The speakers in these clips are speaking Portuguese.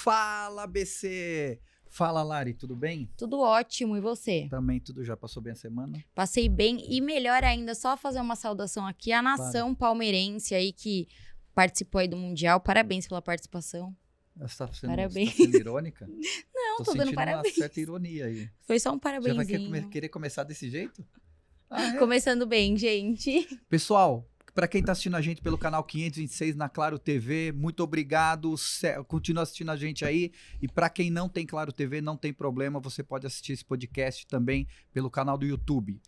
Fala, BC! Fala, Lari, tudo bem? Tudo ótimo, e você? Também tudo já passou bem a semana? Passei bem e melhor ainda, só fazer uma saudação aqui à nação palmeirense aí que participou aí do Mundial. Parabéns pela participação. Você tá sendo, Parabéns. Você tá sendo irônica? Não, tô dando sentindo parabéns. uma certa ironia aí. Foi só um Já parabenzinho. vai querer começar desse jeito? Ah, é? Começando bem, gente. Pessoal, para quem está assistindo a gente pelo canal 526 na Claro TV, muito obrigado. Continua assistindo a gente aí. E para quem não tem Claro TV, não tem problema, você pode assistir esse podcast também pelo canal do YouTube.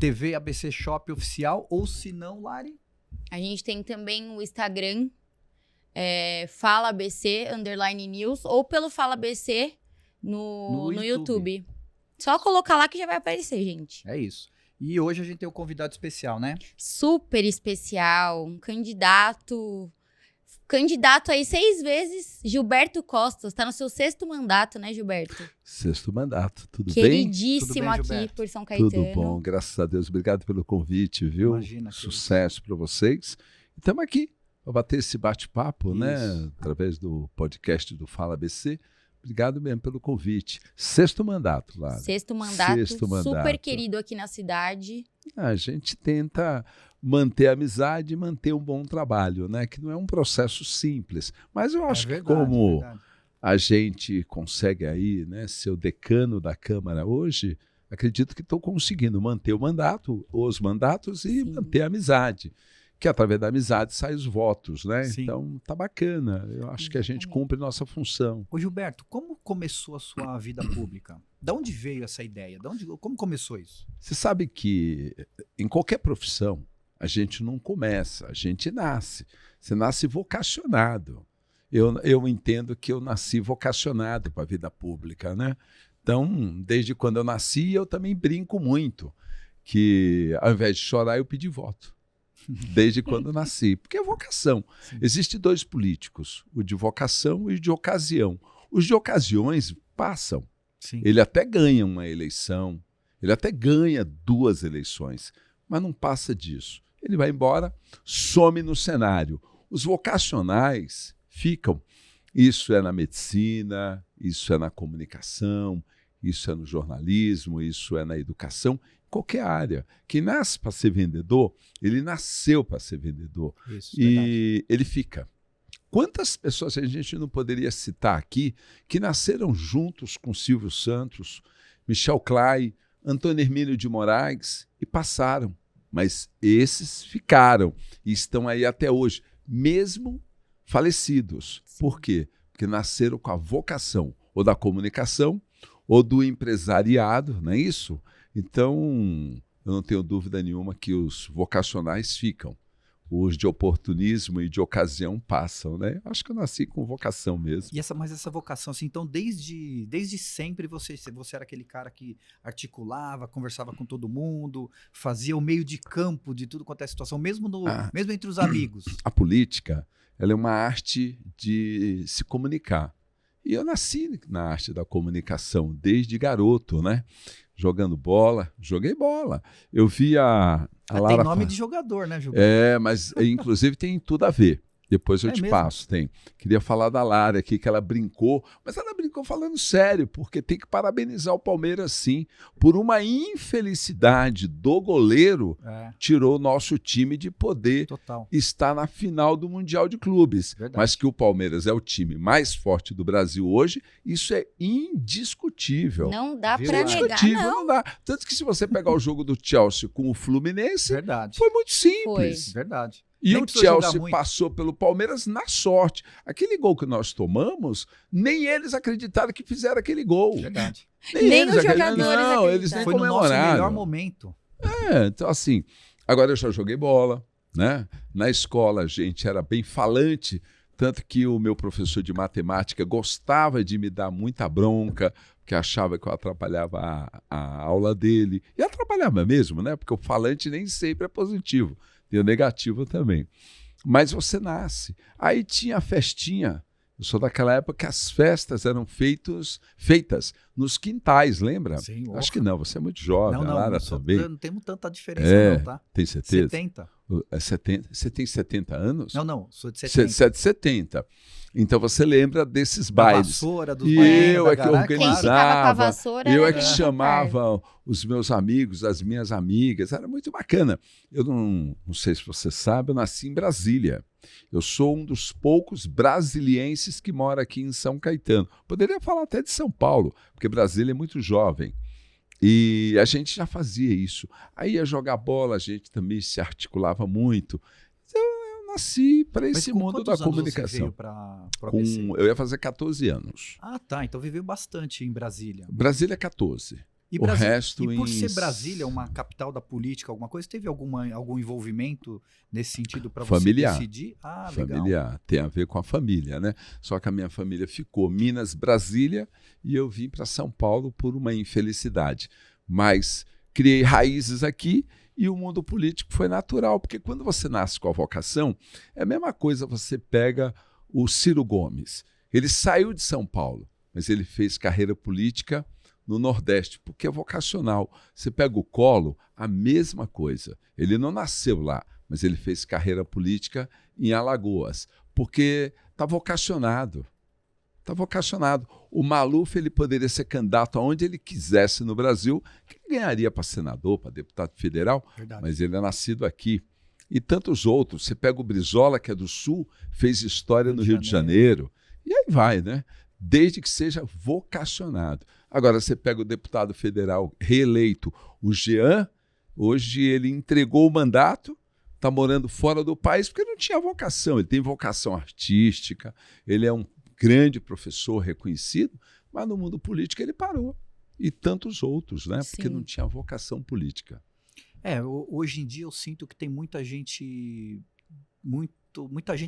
TV ABC Shop Oficial, ou se não, Lari? A gente tem também o Instagram, Fala ABC _News, ou pelo Fala ABC no YouTube. Só colocar lá que já vai aparecer, gente. É isso. E hoje a gente tem um convidado especial, né? Super especial, um candidato aí 6 vezes, Gilberto Costa. Tá no seu 6º mandato, né, Gilberto? 6º mandato, tudo bem? Queridíssimo Tudo bem, aqui Gilberto? por São Caetano. Tudo bom, graças a Deus. Obrigado pelo convite, viu? Imagina, Sucesso para vocês. E estamos aqui para bater esse bate-papo, né? Isso. Através do podcast do Fala ABC. Obrigado mesmo pelo convite. 6º mandato, Lara. 6º mandato, 6º mandato. super querido aqui na cidade. A gente tenta manter a amizade e manter um bom trabalho, né? Que não é um processo simples. Mas eu acho que como a gente consegue aí, né, ser o decano da Câmara hoje, acredito que estou conseguindo manter o mandato, os mandatos e Sim. manter a amizade. Que através da amizade saem os votos, né? Sim. Então tá bacana. Eu acho que a gente cumpre nossa função. Ô Gilberto, como começou a sua vida pública? Da onde veio essa ideia? Como começou isso? Você sabe que em qualquer profissão a gente não começa, a gente nasce. Você nasce vocacionado. Eu entendo que eu nasci vocacionado para a vida pública, né? Então, desde quando eu nasci, eu também brinco muito que ao invés de chorar, eu pedi voto. Desde quando eu nasci. Porque é vocação. Existem 2 políticos, o de vocação e o de ocasião. Os de ocasiões passam. Sim. Ele até ganha uma eleição, ele até ganha 2 eleições, mas não passa disso. Ele vai embora, some no cenário. Os vocacionais ficam. Isso é na medicina, isso é na comunicação, isso é no jornalismo, isso é na educação, qualquer área. Quem nasce para ser vendedor, ele nasceu para ser vendedor. Isso, E verdade. ele fica. Quantas pessoas a gente não poderia citar aqui que nasceram juntos com Silvio Santos, Michel Clay, Antônio Hermínio de Moraes e passaram. Mas esses ficaram e estão aí até hoje, mesmo falecidos. Sim. Por quê? Porque nasceram com a vocação ou da comunicação ou do empresariado, não é isso? Então, eu não tenho dúvida nenhuma que os vocacionais ficam. Os de oportunismo e de ocasião passam, né? Acho que eu nasci com vocação mesmo. Mas essa vocação, assim, então desde sempre você era aquele cara que articulava, conversava com todo mundo, fazia o meio de campo de tudo quanto é situação, mesmo entre os amigos. A política, ela é uma arte de se comunicar. E eu nasci na arte da comunicação desde garoto, né? Jogando bola, joguei bola. Eu vi a Lara... Tem nome de jogador, né, Gilberto? Mas inclusive tem tudo a ver. Depois eu te mesmo? passo, tem. Queria falar da Lara aqui, que ela brincou, mas ela brincou falando sério, porque tem que parabenizar o Palmeiras, sim, por uma infelicidade do goleiro, tirou o nosso time de poder estar na final do Mundial de Clubes. Verdade. Mas que o Palmeiras é o time mais forte do Brasil hoje, isso é indiscutível. Não dá Viu, pra Lara? negar, Indiscutível, não. não dá. Tanto que se você pegar o jogo do Chelsea com o Fluminense, Verdade. foi muito simples. Verdade. E Nem o precisou jogar Chelsea muito. passou pelo Palmeiras na sorte. Aquele gol que nós tomamos, nem eles acreditaram que fizeram aquele gol. Verdade. Nem eles os acreditaram. jogadores Não, eles nem acreditaram. Foi no nosso comemoraram. melhor momento. Então assim, agora eu já joguei bola, né? Na escola a gente era bem falante, tanto que o meu professor de matemática gostava de me dar muita bronca, porque achava que eu atrapalhava a aula dele. E atrapalhava mesmo, né? Porque o falante nem sempre é positivo. Tem o negativo também. Mas você nasce. Aí tinha a festinha. Eu sou daquela época que as festas eram feitas nos quintais, lembra? Sim, Acho que não, você é muito jovem, a Lara também. Não temos tanta diferença não, tá? Tem certeza? 70. Você tem 70 anos? Não, sou de 70. Você é de 70. Então você lembra desses Da bailes. vassoura, dos E bailes, eu da é que garagem, Quem ficava com a organizava, vassoura eu é era que quem chamava os meus amigos, as minhas amigas. Era muito bacana. Eu não sei se você sabe, eu nasci em Brasília. Eu sou um dos poucos brasilienses que mora aqui em São Caetano. Poderia falar até de São Paulo, porque Brasília é muito jovem. E a gente já fazia isso. Aí ia jogar bola, a gente também se articulava muito. Então, eu nasci para Mas esse com mundo quantos da anos comunicação. Você veio para ABC? Eu ia fazer 14 anos. Ah, tá. Então viveu bastante em Brasília. Brasília é 14. E O resto e por em- ser Brasília uma capital da política, alguma coisa, teve algum envolvimento nesse sentido para você Familiar. decidir? Ah, legal. Familiar, tem a ver com a família, né? Só que a minha família ficou Minas, Brasília, e eu vim para São Paulo por uma infelicidade. Mas criei raízes aqui e o mundo político foi natural, porque quando você nasce com a vocação, é a mesma coisa, você pega o Ciro Gomes. Ele saiu de São Paulo, mas ele fez carreira política no Nordeste, porque é vocacional. Você pega o Collor, a mesma coisa. Ele não nasceu lá, mas ele fez carreira política em Alagoas, porque está vocacionado. Está vocacionado. O Maluf ele poderia ser candidato aonde ele quisesse no Brasil, que ele ganharia para senador, para deputado federal, Verdade. mas ele é nascido aqui. E tantos outros. Você pega o Brizola, que é do Sul, fez história no Rio de Janeiro. E aí vai, né? Desde que seja vocacionado. Agora, você pega o deputado federal reeleito, o Jean, hoje ele entregou o mandato, está morando fora do país porque não tinha vocação. Ele tem vocação artística, ele é um grande professor reconhecido, mas no mundo político ele parou. E tantos outros, né? Porque Sim. não tinha vocação política. Hoje em dia eu sinto que tem muita gente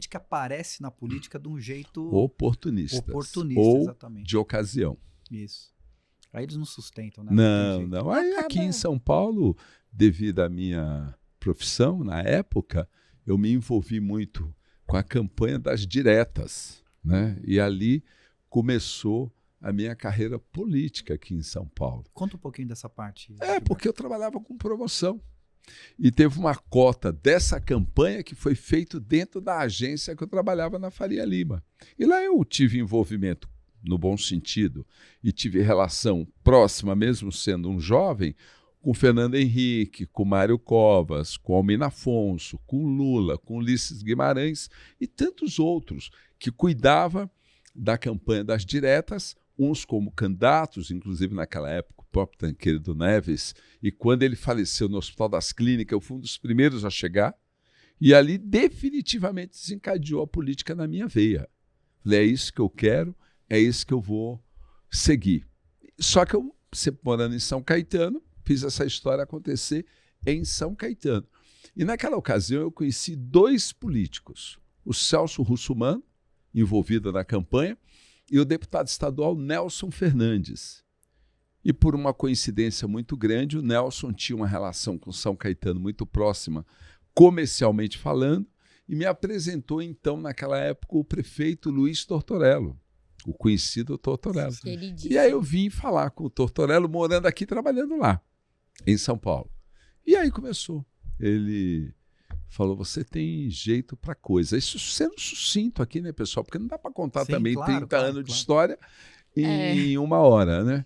que aparece na política de um jeito Oportunistas. oportunista, Ou exatamente. de ocasião. Isso. Aí eles não sustentam, né? Não, tem jeito. não. Aí aqui em São Paulo, devido à minha profissão, na época, eu me envolvi muito com a campanha das diretas, né? E ali começou a minha carreira política aqui em São Paulo. Conta um pouquinho dessa parte. Porque eu trabalhava com promoção. E teve uma cota dessa campanha que foi feito dentro da agência que eu trabalhava na Faria Lima. E lá eu tive envolvimento no bom sentido, e tive relação próxima, mesmo sendo um jovem, com Fernando Henrique, com Mário Covas, com Almina Afonso, com Lula, com Ulisses Guimarães e tantos outros que cuidava da campanha das diretas, uns como candidatos, inclusive naquela época o próprio Tancredo Neves, e quando ele faleceu no Hospital das Clínicas, eu fui um dos primeiros a chegar, e ali definitivamente desencadeou a política na minha veia. Falei, é isso que eu quero, é isso que eu vou seguir. Só que eu, sempre morando em São Caetano, fiz essa história acontecer em São Caetano. E naquela ocasião eu conheci dois políticos, o Celso Russomano, envolvido na campanha, e o deputado estadual Nelson Fernandes. E por uma coincidência muito grande, o Nelson tinha uma relação com São Caetano muito próxima, comercialmente falando, e me apresentou então, naquela época, o prefeito Luiz Tortorello, o conhecido Tortorello. E aí eu vim falar com o Tortorello, morando aqui, trabalhando lá, em São Paulo. E aí começou. Ele falou, você tem jeito para coisa. Isso sendo sucinto aqui, né, pessoal? Porque não dá para contar também 30 anos de história em uma hora, né?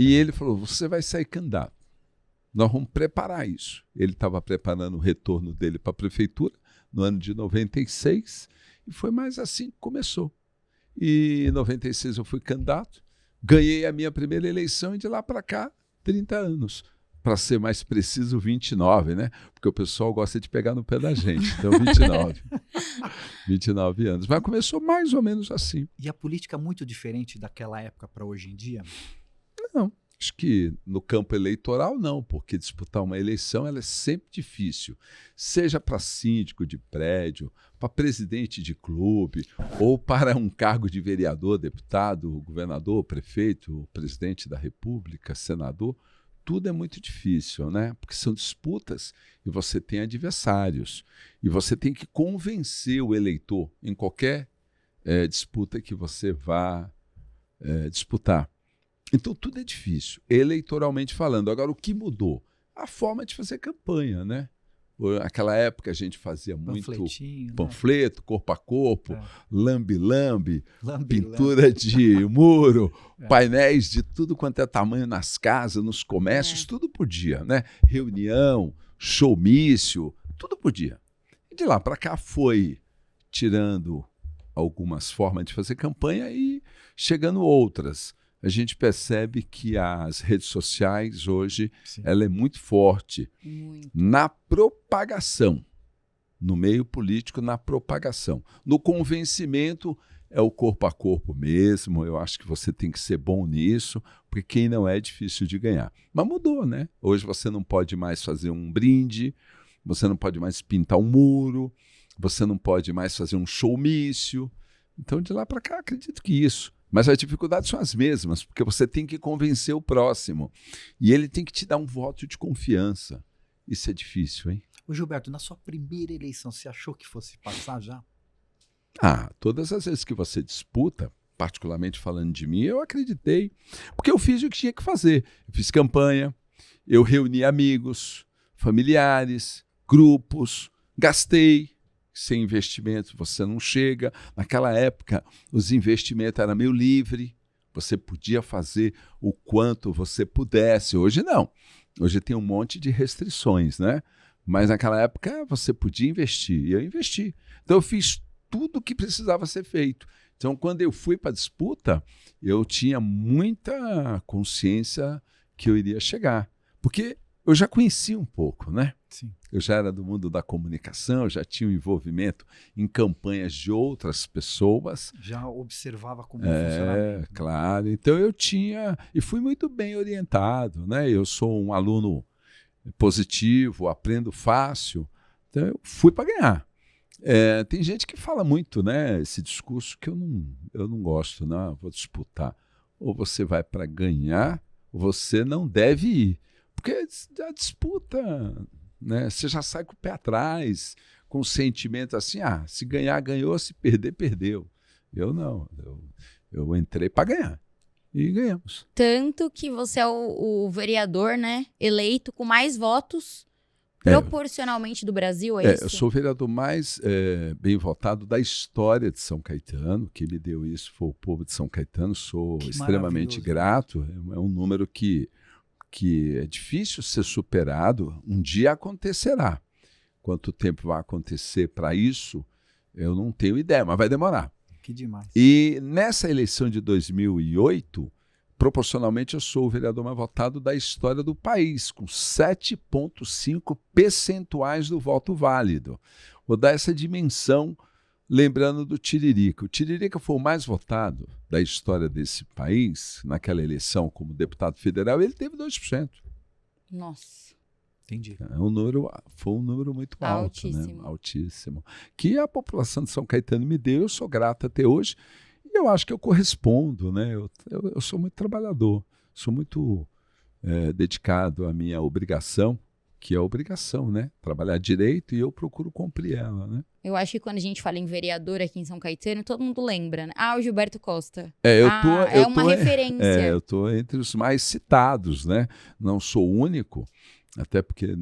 E ele falou, você vai sair candidato. Nós vamos preparar isso. Ele estava preparando o retorno dele para a prefeitura no ano de 96 e foi mais assim que começou. E em 96 eu fui candidato, ganhei a minha primeira eleição e de lá para cá, 30 anos. Para ser mais preciso, 29, né? Porque o pessoal gosta de pegar no pé da gente. Então, 29. 29 anos. Mas começou mais ou menos assim. E a política é muito diferente daquela época para hoje em dia? Não. Acho que no campo eleitoral não, porque disputar uma eleição ela é sempre difícil. Seja para síndico de prédio, para presidente de clube, ou para um cargo de vereador, deputado, governador, prefeito, presidente da República, senador. Tudo é muito difícil, né? Porque são disputas e você tem adversários. E você tem que convencer o eleitor em qualquer disputa que você vá disputar. Então, tudo é difícil, eleitoralmente falando. Agora, o que mudou? A forma de fazer campanha, né? Aquela época a gente fazia muito Panfletinho, panfleto, corpo a corpo, lambe-lambe, Lambe-lambe. pintura de muro, painéis de tudo quanto é tamanho nas casas, nos comércios, tudo podia, né? Reunião, showmício, tudo podia. E de lá para cá foi tirando algumas formas de fazer campanha e chegando outras. A gente percebe que as redes sociais hoje, ela é muito forte na propagação, no meio político, na propagação. No convencimento, é o corpo a corpo mesmo, eu acho que você tem que ser bom nisso, porque quem não é difícil de ganhar. Mas mudou, né? Hoje você não pode mais fazer um brinde, você não pode mais pintar um muro, você não pode mais fazer um showmício. Então, de lá para cá, acredito que isso. Mas as dificuldades são as mesmas, porque você tem que convencer o próximo. E ele tem que te dar um voto de confiança. Isso é difícil, hein? Ô Gilberto, na sua primeira eleição, você achou que fosse passar já? Todas as vezes que você disputa, particularmente falando de mim, eu acreditei. Porque eu fiz o que tinha que fazer. Eu fiz campanha, eu reuni amigos, familiares, grupos, gastei. Sem investimento você não chega. Naquela época, os investimentos eram meio livre. Você podia fazer o quanto você pudesse. Hoje não. Hoje tem um monte de restrições, né? Mas naquela época você podia investir. E eu investi. Então eu fiz tudo o que precisava ser feito. Então quando eu fui para a disputa, eu tinha muita consciência que eu iria chegar. Porque eu já conhecia um pouco, né? Sim. Eu já era do mundo da comunicação, eu já tinha um envolvimento em campanhas de outras pessoas. Já observava como funcionava. Claro. Então eu tinha, e fui muito bem orientado, né? Eu sou um aluno positivo, aprendo fácil, então eu fui para ganhar. Tem gente que fala muito, né? Esse discurso que eu não gosto, não, vou disputar. Ou você vai para ganhar, ou você não deve ir. Porque a disputa, né, você já sai com o pé atrás, com o sentimento assim, se ganhar, ganhou, se perder, perdeu. Eu não, eu entrei para ganhar e ganhamos. Tanto que você é o vereador, né, eleito com mais votos proporcionalmente do Brasil, é isso? Eu sou o vereador mais bem votado da história de São Caetano. Quem me deu isso foi o povo de São Caetano, sou extremamente grato. É um número que é difícil ser superado, um dia acontecerá. Quanto tempo vai acontecer para isso, eu não tenho ideia, mas vai demorar. Que demais. E nessa eleição de 2008, proporcionalmente eu sou o vereador mais votado da história do país, com 7,5 percentuais do voto válido. Vou dar essa dimensão lembrando do Tiririca. O Tiririca foi o mais votado da história desse país, naquela eleição como deputado federal, ele teve 2%. Nossa. Entendi. Foi um número muito alto, altíssimo. Né? Altíssimo. Que a população de São Caetano me deu, eu sou grato até hoje, e eu acho que eu correspondo, né? Eu sou muito trabalhador, sou muito dedicado à minha obrigação, que é a obrigação, né? Trabalhar direito, e eu procuro cumprir ela, né? Eu acho que quando a gente fala em vereador aqui em São Caetano, todo mundo lembra, né? O Gilberto Costa. Uma referência. Eu estou entre os mais citados, né? Não sou o único, até porque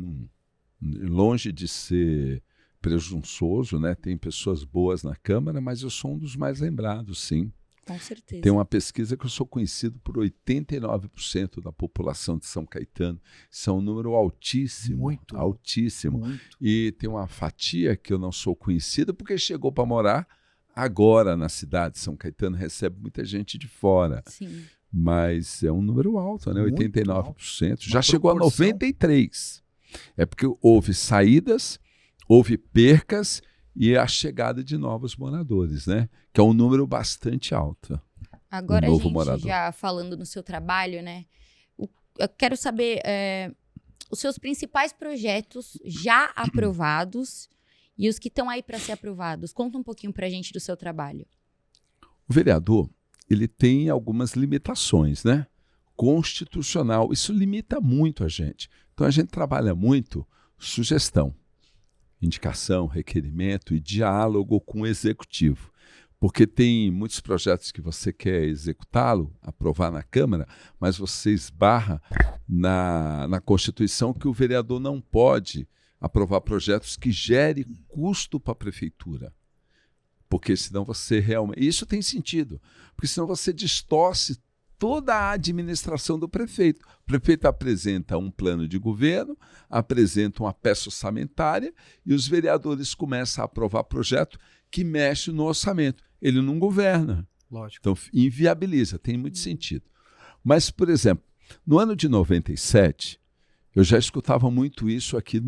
longe de ser presunçoso, né? Tem pessoas boas na Câmara, mas eu sou um dos mais lembrados, sim. Com certeza. Tem uma pesquisa que eu sou conhecido por 89% da população de São Caetano. Isso é um número altíssimo. Muito. Altíssimo. Muito. E tem uma fatia que eu não sou conhecido porque chegou para morar agora na cidade de São Caetano, recebe muita gente de fora. Sim. Mas é um número alto, né? Muito 89%. alto. Já chegou proporção. a 93%. É porque houve saídas, houve percas e a chegada de novos moradores, né? Que é um número bastante alto. Agora, novo gente, morador. já falando no seu trabalho, né? Eu quero saber os seus principais projetos já aprovados e os que estão aí para ser aprovados. Conta um pouquinho para a gente do seu trabalho. O vereador, ele tem algumas limitações, né? Constitucional. Isso limita muito a gente. Então, a gente trabalha muito sugestão, indicação, requerimento e diálogo com o executivo. Porque tem muitos projetos que você quer executá-lo, aprovar na Câmara, mas você esbarra na Constituição que o vereador não pode aprovar projetos que gerem custo para a prefeitura. Porque senão você realmente... Isso tem sentido, porque senão você distorce toda a administração do prefeito. O prefeito apresenta um plano de governo, apresenta uma peça orçamentária e os vereadores começam a aprovar projeto que mexe no orçamento. Ele não governa. Lógico. Então, inviabiliza, tem muito sentido. Mas, por exemplo, no ano de 97, eu já escutava muito isso aqui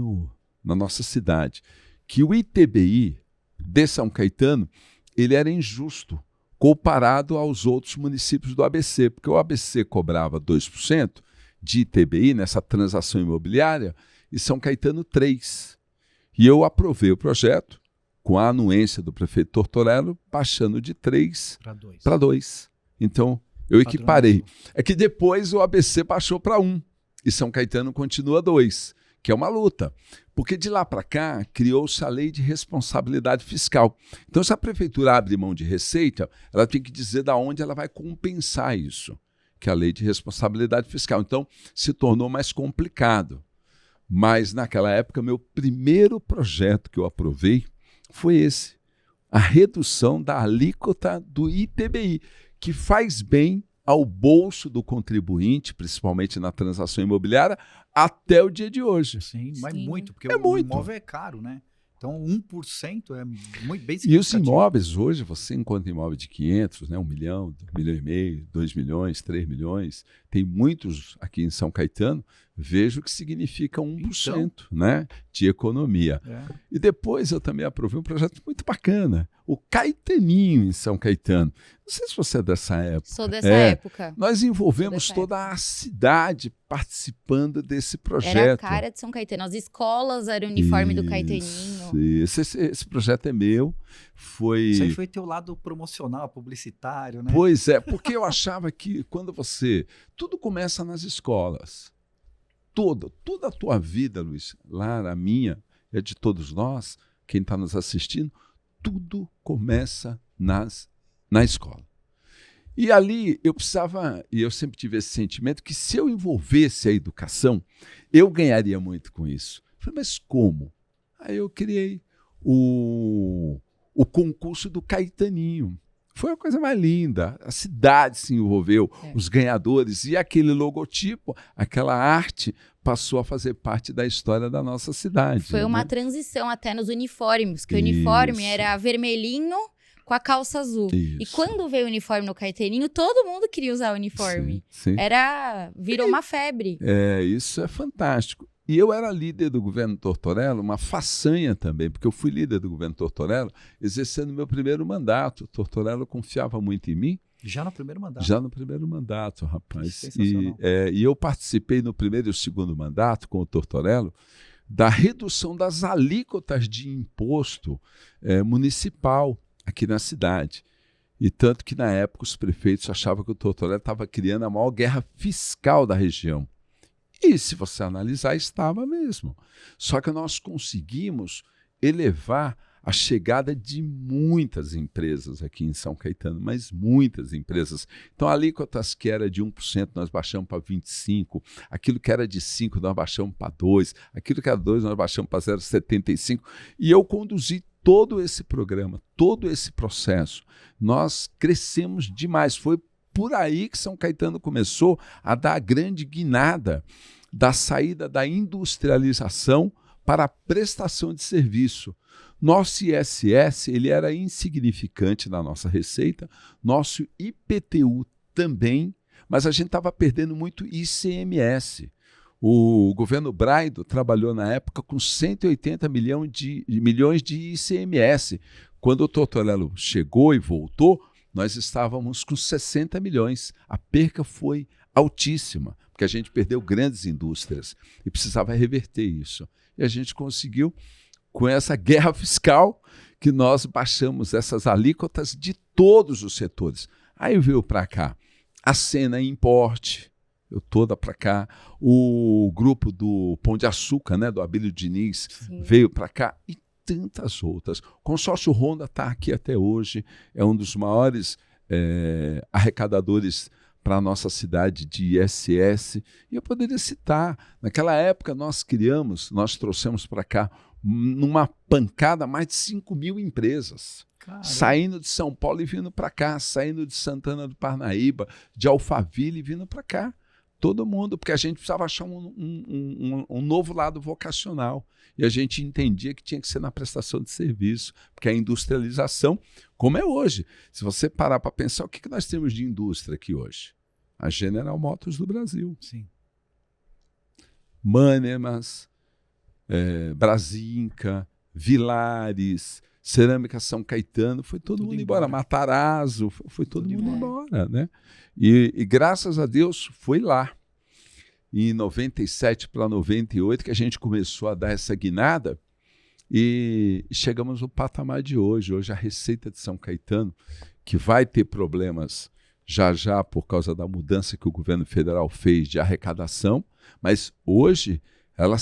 na nossa cidade, que o ITBI de São Caetano, ele era injusto comparado aos outros municípios do ABC, porque o ABC cobrava 2% de ITBI nessa transação imobiliária e São Caetano 3%. E eu aprovei o projeto com a anuência do prefeito Tortorello, baixando de 3 para 2. Então, eu equiparei. É que depois o ABC baixou para 1 e São Caetano continua 2, que é uma luta. Porque de lá para cá, criou-se a lei de responsabilidade fiscal. Então, se a prefeitura abre mão de receita, ela tem que dizer de onde ela vai compensar isso, que é a lei de responsabilidade fiscal. Então, se tornou mais complicado. Mas, naquela época, meu primeiro projeto que eu aprovei foi esse, a redução da alíquota do ITBI, que faz bem ao bolso do contribuinte, principalmente na transação imobiliária, até o dia de hoje. Sim, mas muito, porque muito. imóvel é caro, né? Então, 1% é muito bem significativo. E os imóveis, hoje, você encontra imóvel de 500, né, 1 milhão, 1,5 milhão, 2 milhões, 3 milhões. Tem muitos aqui em São Caetano, vejo que significa 1%, então, né, de economia. E depois eu também aprovei um projeto muito bacana, o Caetaninho em São Caetano. Não sei se você é dessa época. Sou dessa época. Nós envolvemos toda a cidade participando desse projeto. Era a cara de São Caetano. As escolas eram o uniforme do Caetaninho. Esse projeto é meu. Isso aí foi teu lado promocional, publicitário, né? Pois é, porque eu achava que quando tudo começa nas escolas. Toda a tua vida, Luiz, lá a minha, é de todos nós, quem está nos assistindo, tudo começa na escola. E ali eu precisava, e eu sempre tive esse sentimento, que se eu envolvesse a educação, eu ganharia muito com isso. Eu falei, mas como? Aí eu criei o concurso do Caetaninho. Foi a coisa mais linda. A cidade se envolveu, os ganhadores, e aquele logotipo, aquela arte, passou a fazer parte da história da nossa cidade. Foi uma transição até nos uniformes, porque o uniforme era vermelhinho com a calça azul. Isso. E quando veio o uniforme no Caetaninho, todo mundo queria usar o uniforme. Sim. Virou uma febre. Isso é fantástico. E eu era líder do governo Tortorello, uma façanha também, porque eu fui líder do governo Tortorello, exercendo meu primeiro mandato. Tortorello confiava muito em mim. Já no primeiro mandato? Já no primeiro mandato, rapaz. E eu participei no primeiro e o segundo mandato com o Tortorello da redução das alíquotas de imposto municipal aqui na cidade. E tanto que, na época, os prefeitos achavam que o Tortorello estava criando a maior guerra fiscal da região. E, se você analisar, estava mesmo. Só que nós conseguimos elevar a chegada de muitas empresas aqui em São Caetano, mas muitas empresas. Então, alíquotas que era de 1%, nós baixamos para 25%, aquilo que era de 5%, nós baixamos para 2%, aquilo que era 2%, nós baixamos para 0,75%. E eu conduzi todo esse programa, todo esse processo. Nós crescemos demais. Foi por aí que São Caetano começou a dar a grande guinada da saída da industrialização para a prestação de serviço. Nosso ISS ele era insignificante na nossa receita, nosso IPTU também, mas a gente estava perdendo muito ICMS. O governo Braido trabalhou na época com 180 milhões de ICMS. Quando o Tortorello chegou e voltou, nós estávamos com 60 milhões. A perca foi altíssima, porque a gente perdeu grandes indústrias e precisava reverter isso. E a gente conseguiu, com essa guerra fiscal, que nós baixamos essas alíquotas de todos os setores. Aí veio para cá a Sena Importe, toda para cá, o grupo do Pão de Açúcar, né, do Abílio Diniz, veio para cá, e tantas outras. O consórcio Honda está aqui até hoje, é um dos maiores arrecadadores para a nossa cidade de ISS. E eu poderia citar, naquela época nós trouxemos para cá, numa pancada, mais de 5.000 empresas. Caramba. Saindo de São Paulo e vindo para cá, saindo de Santana do Parnaíba, de Alphaville e vindo para cá. Todo mundo, porque a gente precisava achar um novo lado vocacional. E a gente entendia que tinha que ser na prestação de serviço, porque a industrialização, como é hoje, se você parar para pensar, o que nós temos de indústria aqui hoje? A General Motors do Brasil. Sim. Mânemas, Brasinca, Vilares, Cerâmica São Caetano, foi todo mundo embora. Matarazzo, foi todo mundo embora, né? E graças a Deus foi lá, em 97 para 98, que a gente começou a dar essa guinada e chegamos no patamar de hoje. Hoje a Receita de São Caetano, que vai ter problemas já por causa da mudança que o governo federal fez de arrecadação, mas hoje ela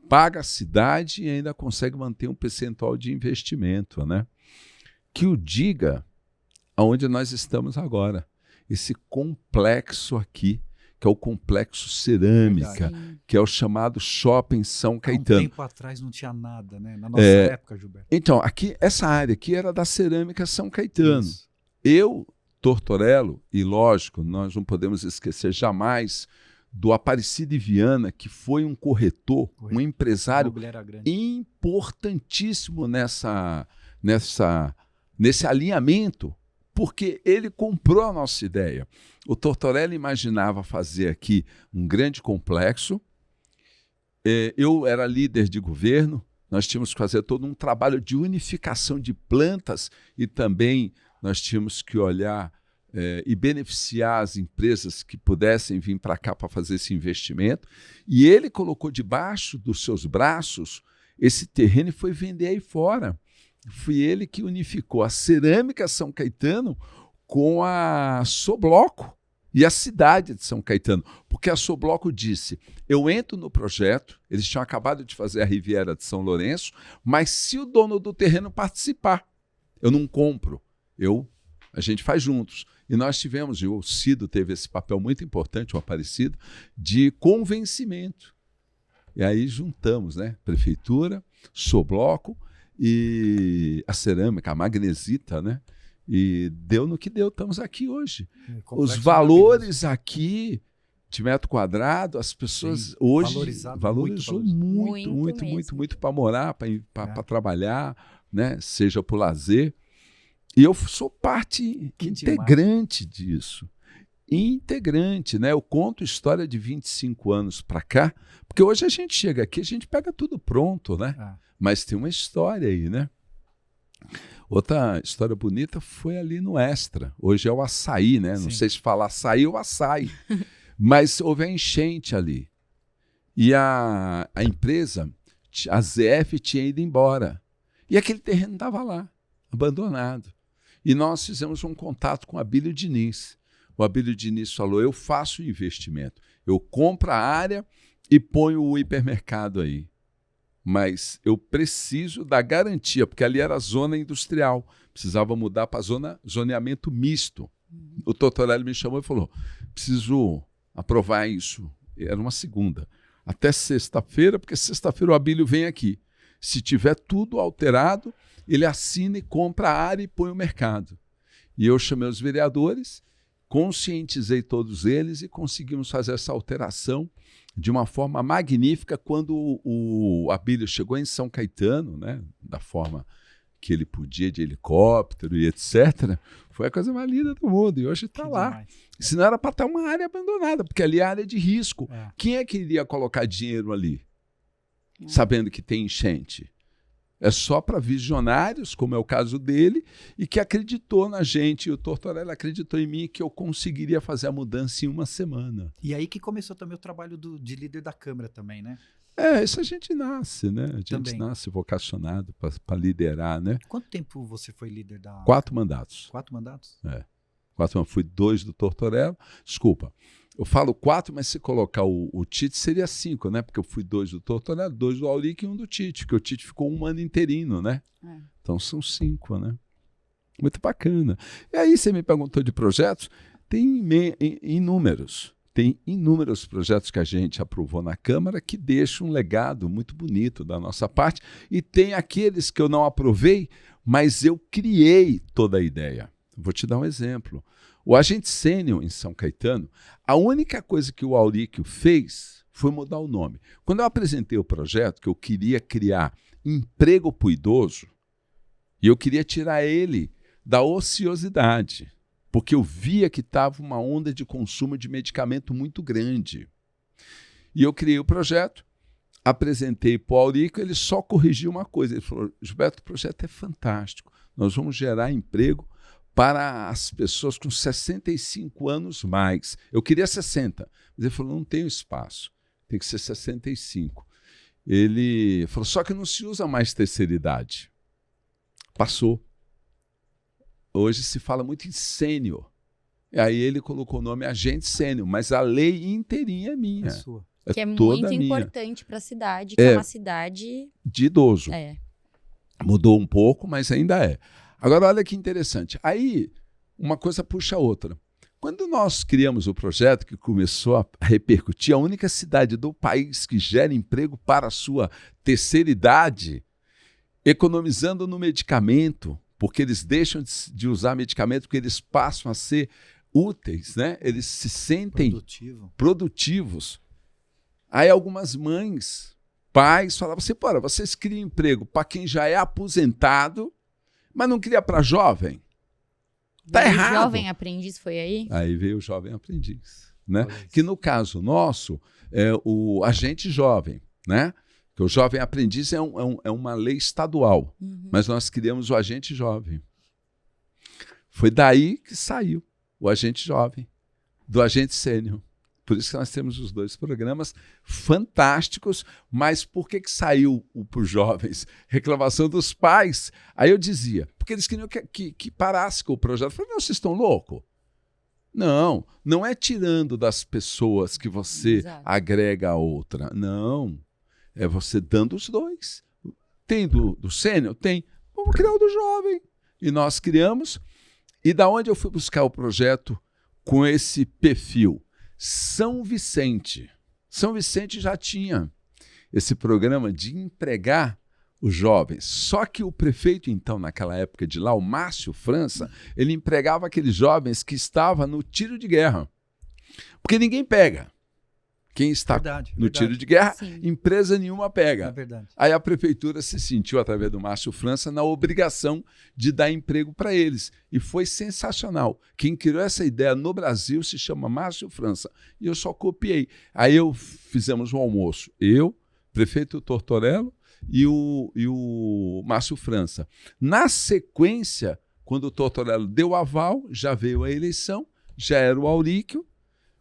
paga a cidade e ainda consegue manter um percentual de investimento, né? Que o diga aonde nós estamos agora. Esse complexo aqui, que é o Complexo Cerâmica, que é o chamado Shopping São Caetano. Há um tempo atrás não tinha nada, né? Na nossa época, Gilberto. Então, essa área aqui era da Cerâmica São Caetano. Isso. Eu, Tortorello, e lógico, nós não podemos esquecer jamais do Aparecido e Viana, que foi um corretor, um empresário importantíssimo nesse alinhamento, porque ele comprou a nossa ideia. O Tortorello imaginava fazer aqui um grande complexo. Eu era líder de governo, nós tínhamos que fazer todo um trabalho de unificação de plantas e também nós tínhamos que olhar e beneficiar as empresas que pudessem vir para cá para fazer esse investimento. E ele colocou debaixo dos seus braços esse terreno e foi vender aí fora. Foi ele que unificou a Cerâmica São Caetano com a Sobloco e a cidade de São Caetano, porque a Sobloco disse, eu entro no projeto, eles tinham acabado de fazer a Riviera de São Lourenço, mas se o dono do terreno participar, eu não compro, a gente faz juntos. E nós tivemos, e o Cido teve esse papel muito importante, o Aparecido, de convencimento. E aí juntamos, né? Prefeitura, Sobloco e a cerâmica, a magnesita, né? E deu no que deu, estamos aqui hoje. Os valores aqui de metro quadrado, as pessoas Sim, hoje valorizou muito para morar, para trabalhar, né? Seja por lazer. E eu sou parte integrante disso. Integrante, né? Eu conto história de 25 anos para cá, porque hoje a gente chega aqui, a gente pega tudo pronto, né? Mas tem uma história aí, né? Outra história bonita foi ali no Extra. Hoje é o Açaí, né? Sim. Não sei se falar açaí ou açaí. Mas houve a enchente ali. E a empresa, a ZF, tinha ido embora. E aquele terreno estava lá, abandonado. E nós fizemos um contato com o Abílio Diniz. O Abílio Diniz falou, eu faço o investimento. Eu compro a área e ponho o hipermercado aí. Mas eu preciso da garantia, porque ali era zona industrial. Precisava mudar para zoneamento misto. O Tortorello me chamou e falou, preciso aprovar isso. Era uma segunda. Até sexta-feira, porque sexta-feira o Abílio vem aqui. Se tiver tudo alterado, ele assina e compra a área e põe o mercado. E eu chamei os vereadores, conscientizei todos eles e conseguimos fazer essa alteração de uma forma magnífica. Quando o Abílio chegou em São Caetano, né, da forma que ele podia, de helicóptero e etc., foi a coisa mais linda do mundo. E hoje está lá. Demais. Senão era para estar uma área abandonada, porque ali é área de risco. Quem é que iria colocar dinheiro ali, sabendo que tem enchente? É só para visionários, como é o caso dele, e que acreditou na gente. E o Tortorello acreditou em mim que eu conseguiria fazer a mudança em uma semana. E aí que começou também o trabalho de líder da Câmara também, né? Isso a gente nasce, né? A gente também nasce vocacionado para liderar, né? Quanto tempo você foi líder da... 4 mandatos. 4 mandatos? 4 mandatos. Fui 2 do Tortorello. Desculpa. Eu falo 4, mas se colocar o Tite seria 5, né? Porque eu fui 2 do Tortorello, 2 do Auric e 1 do Tite, porque o Tite ficou 1 ano interino, né? Então são 5, né? Muito bacana. E aí você me perguntou de projetos. Tem inúmeros. Tem inúmeros projetos que a gente aprovou na Câmara que deixam um legado muito bonito da nossa parte. E tem aqueles que eu não aprovei, mas eu criei toda a ideia. Vou te dar um exemplo. O Agente Sênior em São Caetano, a única coisa que o Auríquio fez foi mudar o nome. Quando eu apresentei o projeto, que eu queria criar emprego para o idoso, e eu queria tirar ele da ociosidade, porque eu via que estava uma onda de consumo de medicamento muito grande. E eu criei o projeto, apresentei para o Auríquio, ele só corrigiu uma coisa. Ele falou, Gilberto, o projeto é fantástico, nós vamos gerar emprego para as pessoas com 65 anos mais. Eu queria 60, mas ele falou, não tenho espaço, tem que ser 65. Ele falou, só que não se usa mais terceira idade. Passou. Hoje se fala muito em sênior. E aí ele colocou o nome Agente Sênior, mas a lei inteirinha é minha. É sua. Que é toda muito minha. importante para a cidade, que é uma cidade... De idoso. É. Mudou um pouco, mas ainda é. Agora, olha que interessante. Aí, uma coisa puxa a outra. Quando nós criamos o projeto que começou a repercutir, a única cidade do país que gera emprego para a sua terceira idade, economizando no medicamento, porque eles deixam de usar medicamento, porque eles passam a ser úteis, né? Eles se sentem produtivos. Aí algumas mães, pais falavam assim, pô, vocês criam emprego para quem já é aposentado, mas não cria para jovem. Tá errado. O Jovem Aprendiz foi aí? Aí veio o Jovem Aprendiz, né? Que no caso nosso é o agente jovem, né? Que o Jovem Aprendiz é uma lei estadual, mas nós criamos o agente jovem. Foi daí que saiu o agente jovem, do agente sênior. Por isso que nós temos os dois programas fantásticos, mas por que saiu para os jovens? Reclamação dos pais. Aí eu dizia, porque eles queriam que parasse com o projeto. Eu falei, não, vocês estão loucos? Não, não é tirando das pessoas que você agrega a outra. Não, é você dando os dois. Tem do sênior? Tem. Vamos criar o do jovem. E nós criamos. E da onde eu fui buscar o projeto com esse perfil? São Vicente. São Vicente já tinha esse programa de empregar os jovens. Só que o prefeito, então, naquela época de lá, o Márcio França, ele empregava aqueles jovens que estavam no tiro de guerra. Porque ninguém pega. Quem está no tiro de guerra, empresa nenhuma pega. É verdade. Aí a prefeitura se sentiu, através do Márcio França, na obrigação de dar emprego para eles. E foi sensacional. Quem criou essa ideia no Brasil se chama Márcio França. E eu só copiei. Aí fizemos um almoço. Eu, prefeito Tortorello e o Márcio França. Na sequência, quando o Tortorello deu aval, já veio a eleição, já era o Auríquio.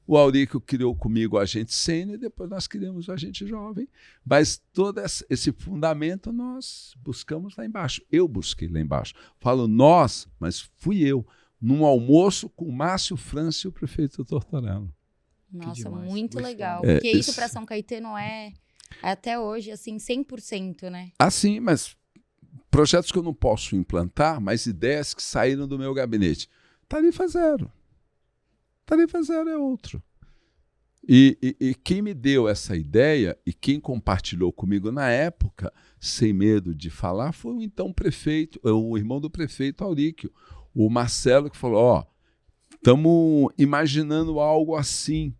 O Auríquio criou comigo o agente sênior e depois nós criamos o agente jovem. Mas todo esse fundamento nós buscamos lá embaixo. Eu busquei lá embaixo. Falo nós, mas fui eu, num almoço com o Márcio França e o prefeito Tortorello. Nossa, muito legal. Porque isso para São Caetano é até hoje, assim, 100%, né? Assim, mas projetos que eu não posso implantar, mas ideias que saíram do meu gabinete. Tarifa zero. Tarifa zero é outro. E quem me deu essa ideia e quem compartilhou comigo na época, sem medo de falar, foi o então prefeito, o irmão do prefeito Auríquio, o Marcelo, que falou, estamos imaginando algo assim,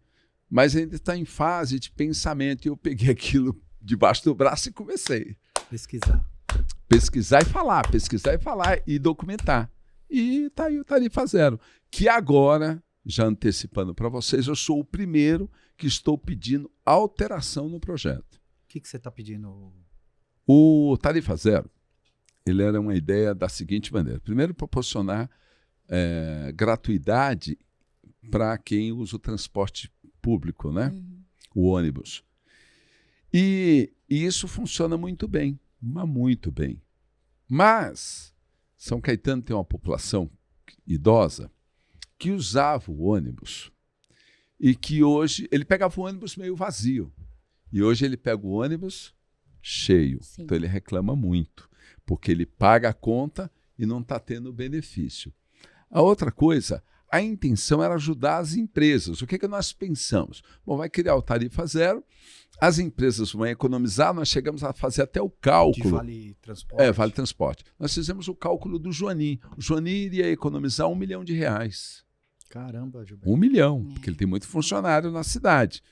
mas ainda está em fase de pensamento. E eu peguei aquilo debaixo do braço e comecei. Pesquisar e falar e documentar. E tá aí o Tarifa Zero, que agora... Já antecipando para vocês, eu sou o primeiro que estou pedindo alteração no projeto. O que você está pedindo? O Tarifa Zero, ele era uma ideia da seguinte maneira. Primeiro, proporcionar gratuidade para quem usa o transporte público, né? O ônibus. E isso funciona muito bem, muito bem. Mas São Caetano tem uma população idosa que usava o ônibus e que hoje ele pegava o ônibus meio vazio e hoje ele pega o ônibus cheio. Sim. Então ele reclama muito, porque ele paga a conta e não está tendo benefício. A outra coisa, a intenção era ajudar as empresas. O que nós pensamos? Bom, vai criar o tarifa zero, as empresas vão economizar, nós chegamos a fazer até o cálculo. De vale transporte. Vale transporte. Nós fizemos o cálculo do Joanim. O Joanim iria economizar R$1 milhão. Caramba, Gilberto. 1 milhão, porque ele tem muito funcionário na cidade.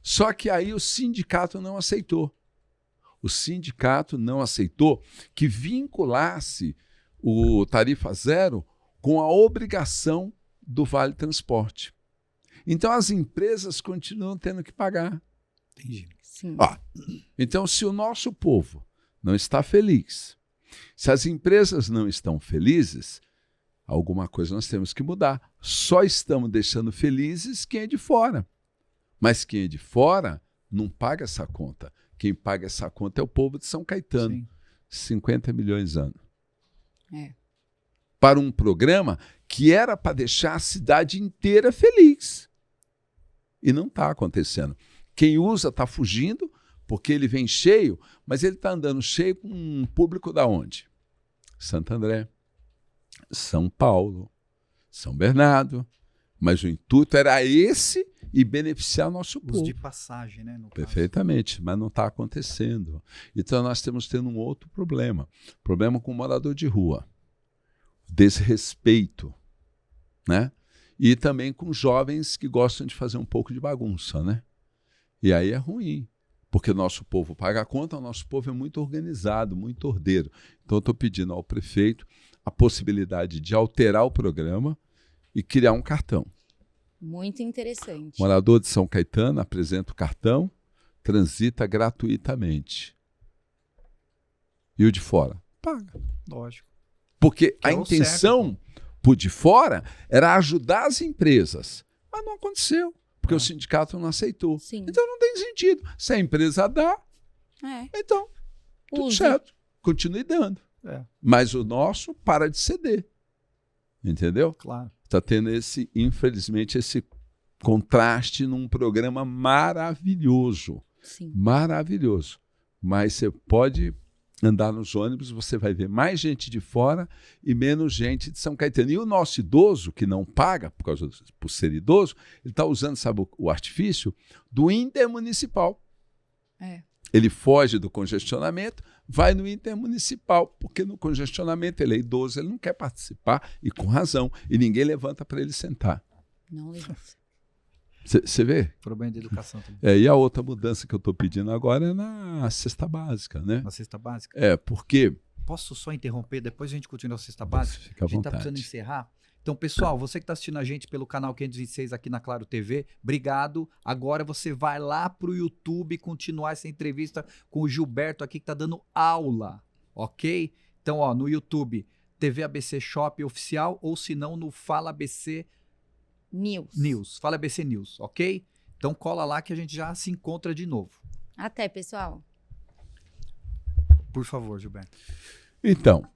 Só que aí o sindicato não aceitou. O sindicato não aceitou que vinculasse o tarifa zero com a obrigação do vale transporte. Então as empresas continuam tendo que pagar. Entendi. Sim. Então, se o nosso povo não está feliz, se as empresas não estão felizes, alguma coisa nós temos que mudar. Só estamos deixando felizes quem é de fora. Mas quem é de fora não paga essa conta. Quem paga essa conta é o povo de São Caetano. Sim. 50 milhões de anos. É. Para um programa que era para deixar a cidade inteira feliz. E não está acontecendo. Quem usa está fugindo, porque ele vem cheio, mas ele está andando cheio com um público da onde? Santo André, São Paulo, São Bernardo. Mas o intuito era esse e beneficiar nosso povo. Uso de passagem, né? No Perfeitamente, mas não está acontecendo. Então nós temos tendo um outro problema. Problema com o morador de rua. Desrespeito, né? E também com jovens que gostam de fazer um pouco de bagunça, né? E aí é ruim, porque o nosso povo paga a conta, o nosso povo é muito organizado, muito ordeiro. Então eu estou pedindo ao prefeito a possibilidade de alterar o programa e criar um cartão. Muito interessante. Morador de São Caetano apresenta o cartão, transita gratuitamente. E o de fora? Paga. Lógico. Porque Que a é o intenção por de fora era ajudar as empresas. Mas não aconteceu, porque o sindicato não aceitou. Sim. Então não tem sentido. Se a empresa dá, então tudo Use. certo. Continue dando. Mas o nosso para de ceder. Entendeu? Claro. Está tendo infelizmente, esse contraste num programa maravilhoso. Sim. Maravilhoso. Mas você pode andar nos ônibus, você vai ver mais gente de fora e menos gente de São Caetano. E o nosso idoso, que não paga por ser idoso, ele está usando, sabe, o artifício do intermunicipal. Ele foge do congestionamento, vai no intermunicipal, porque no congestionamento ele é idoso, ele não quer participar, e com razão, e ninguém levanta para ele sentar. Não levanta. Você vê? Problema de educação também. E a outra mudança que eu estou pedindo agora é na cesta básica, né? Na cesta básica? Porque... Posso só interromper? Depois a gente continua a cesta básica. Fica à a gente está vontade. precisando encerrar. Então, pessoal, você que está assistindo a gente pelo canal 526 aqui na Claro TV, obrigado. Agora você vai lá para o YouTube continuar essa entrevista com o Gilberto aqui, que está dando aula, ok? Então, ó, no YouTube, TV ABC Shop Oficial, ou se não, no Fala ABC News. Fala ABC News, ok? Então, cola lá que a gente já se encontra de novo. Até, pessoal. Por favor, Gilberto. Então,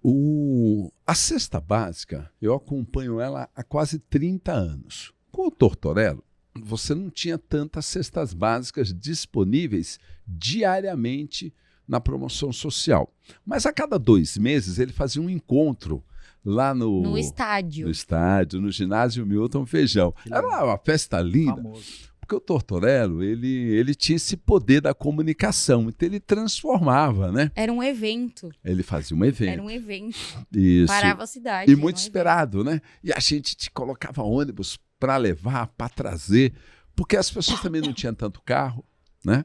a cesta básica, eu acompanho ela há quase 30 anos. Com o Tortorello, você não tinha tantas cestas básicas disponíveis diariamente na promoção social. Mas a cada 2 meses ele fazia um encontro lá no estádio. No estádio, no ginásio Milton Feijão. Era uma festa linda. Famoso. Porque o Tortorello, ele tinha esse poder da comunicação, então ele transformava, né? Era um evento. Ele fazia um evento. Era um evento. Isso. Parava a cidade. E muito esperado, né? E a gente te colocava ônibus para levar, para trazer, porque as pessoas também não tinham tanto carro, né?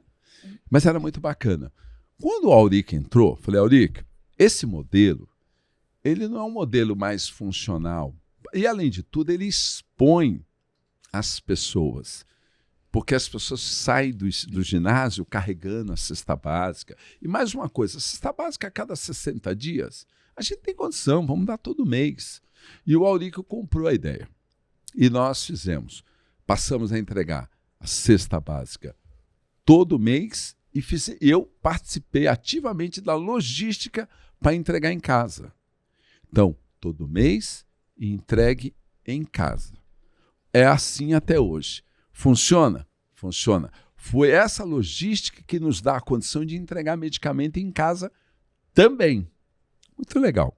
Mas era muito bacana. Quando o Auric entrou, falei, Auric, esse modelo, ele não é um modelo mais funcional. E, além de tudo, ele expõe as pessoas. Porque as pessoas saem do ginásio carregando a cesta básica. E mais uma coisa, a cesta básica a cada 60 dias, a gente tem condição, vamos dar todo mês. E o Aurico comprou a ideia. E nós fizemos. Passamos a entregar a cesta básica todo mês e eu participei ativamente da logística para entregar em casa. Então, todo mês e entregue em casa. É assim até hoje. Funciona? Funciona. Foi essa logística que nos dá a condição de entregar medicamento em casa também. Muito legal.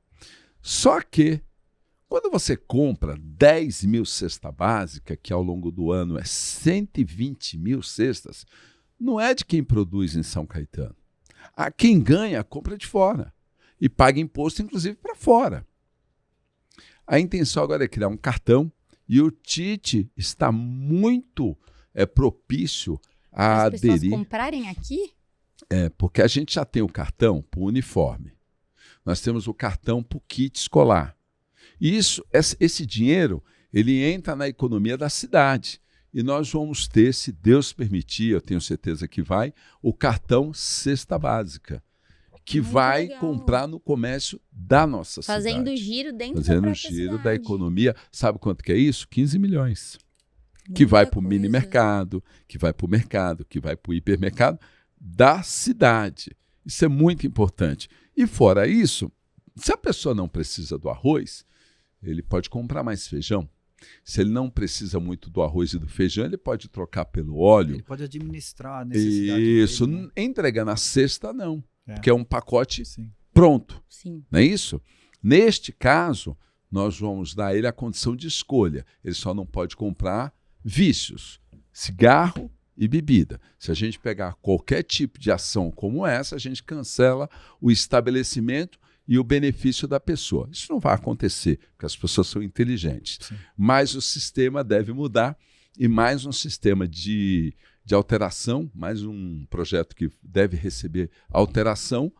Só que, Quando você compra 10 mil cesta básica, que ao longo do ano é 120 mil cestas, não é de quem produz em São Caetano. Quem ganha, compra de fora. E paga imposto, inclusive, para fora. A intenção agora é criar um cartão e o Tite está muito propício a As pessoas aderir. comprarem aqui? Porque a gente já tem o cartão para o uniforme. Nós temos o cartão para o kit escolar. E esse dinheiro, ele entra na economia da cidade. E nós vamos ter, se Deus permitir, eu tenho certeza que vai, o cartão Cesta Básica, que Muito vai legal. comprar no comércio da nossa Fazendo cidade. giro dentro da Fazendo própria giro da cidade. economia. Sabe quanto que é isso? 15 milhões. Que Muita vai para o coisa. mini mercado, que vai para o mercado, que vai para o hipermercado da cidade. Isso é muito importante. E fora isso, se a pessoa não precisa do arroz, ele pode comprar mais feijão. Se ele não precisa muito do arroz e do feijão, ele pode trocar pelo óleo. Ele pode administrar a necessidade Isso, dele, né? entrega na cesta não, porque é um pacote Sim. pronto, Sim. não é isso? Neste caso, nós vamos dar a ele a condição de escolha. Ele só não pode comprar vícios, cigarro e bebida. Se a gente pegar qualquer tipo de ação como essa, a gente cancela o estabelecimento e o benefício da pessoa. Isso não vai acontecer, porque as pessoas são inteligentes. Sim. Mas o sistema deve mudar e mais um sistema de alteração, mais um projeto que deve receber alteração,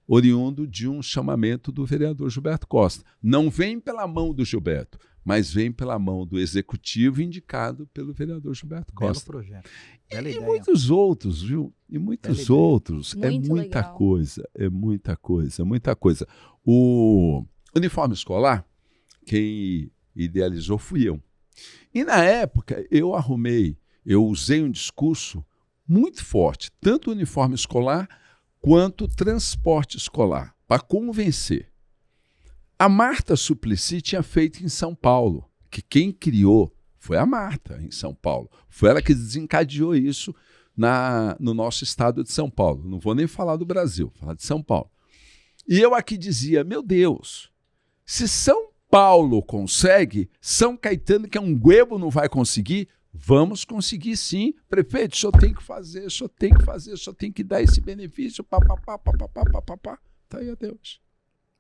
oriundo de um chamamento do vereador Gilberto Costa. Não vem pela mão do Gilberto, mas vem pela mão do executivo indicado pelo vereador Gilberto Belo Costa. projeto. Bela E ideia. muitos outros, viu? E muitos Bela ideia. outros. É Muito muita legal. coisa, é muita coisa, muita coisa. O uniforme escolar, quem idealizou fui eu. E na época eu usei um discurso muito forte, tanto o uniforme escolar quanto o transporte escolar, para convencer. A Marta Suplicy tinha feito em São Paulo, que quem criou foi a Marta, em São Paulo. Foi ela que desencadeou isso no nosso estado de São Paulo. Não vou nem falar do Brasil, vou falar de São Paulo. E eu aqui dizia, meu Deus, se São Paulo consegue, São Caetano, que é um guebo, não vai conseguir? Vamos conseguir sim. Prefeito, o senhor tem que fazer, o senhor tem que fazer, o senhor tem que dar esse benefício, papapá. Tá aí, adeus.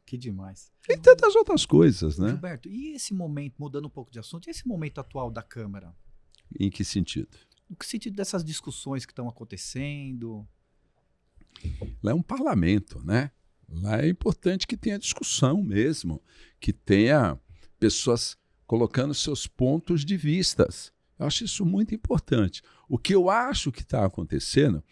Que demais. E tantas outras coisas, né? Gilberto, e esse momento, mudando um pouco de assunto, e esse momento atual da Câmara? Em que sentido? No que sentido dessas discussões que estão acontecendo? Lá é um parlamento, né? Lá é importante que tenha discussão mesmo, que tenha pessoas colocando seus pontos de vistas. Eu acho isso muito importante. O que eu acho que está acontecendo,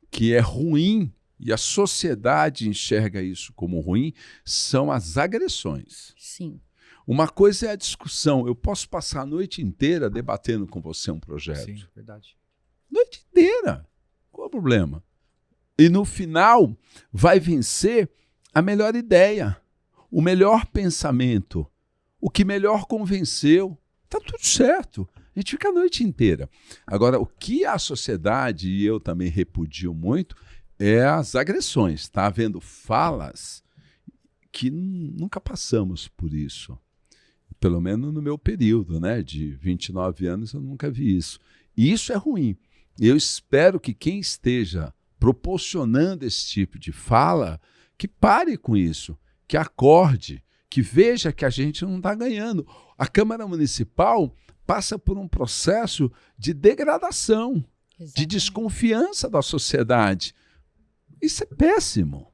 que é ruim, e a sociedade enxerga isso como ruim, são as agressões. Sim. Uma coisa é a discussão. Eu posso passar a noite inteira debatendo com você um projeto. Sim, verdade. Noite inteira. Qual é o problema? E no final vai vencer a melhor ideia, o melhor pensamento, o que melhor convenceu. Está tudo certo. A gente fica a noite inteira. Agora, o que a sociedade, e eu também repudio muito, é as agressões. Está havendo falas que nunca passamos por isso. Pelo menos no meu período, né, de 29 anos, eu nunca vi isso. E isso é ruim. Eu espero que quem esteja proporcionando esse tipo de fala, que pare com isso, que acorde, que veja que a gente não está ganhando. A Câmara Municipal passa por um processo de degradação, de Exatamente. desconfiança da sociedade. Isso é péssimo.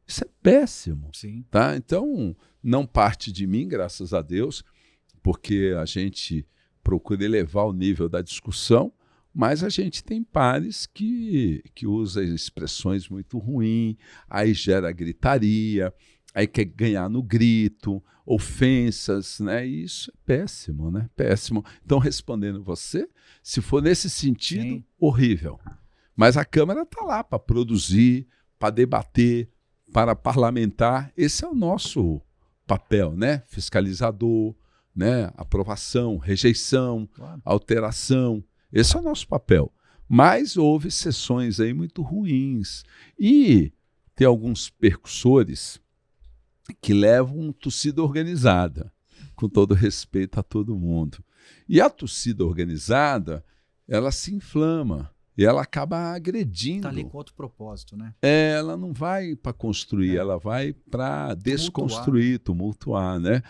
Isso é péssimo. Sim. Tá? Então, não parte de mim, graças a Deus, porque a gente procura elevar o nível da discussão, mas a gente tem pares que usam expressões muito ruins, aí gera gritaria, aí quer ganhar no grito, ofensas, né? E isso é péssimo, né? Péssimo. Então, respondendo você, se for nesse sentido, Sim. horrível. Mas a Câmara está lá para produzir, para debater, para parlamentar. Esse é o nosso papel, né? Fiscalizador, né? Aprovação, rejeição, Claro. alteração. Esse é o nosso papel. Mas houve sessões aí muito ruins. E tem alguns percussores que levam torcida organizada. com todo respeito a todo mundo. E a torcida organizada, ela se inflama e ela acaba agredindo. Está ali com outro propósito, né? Ela não vai para construir, ela vai para desconstruir, tumultuar, né?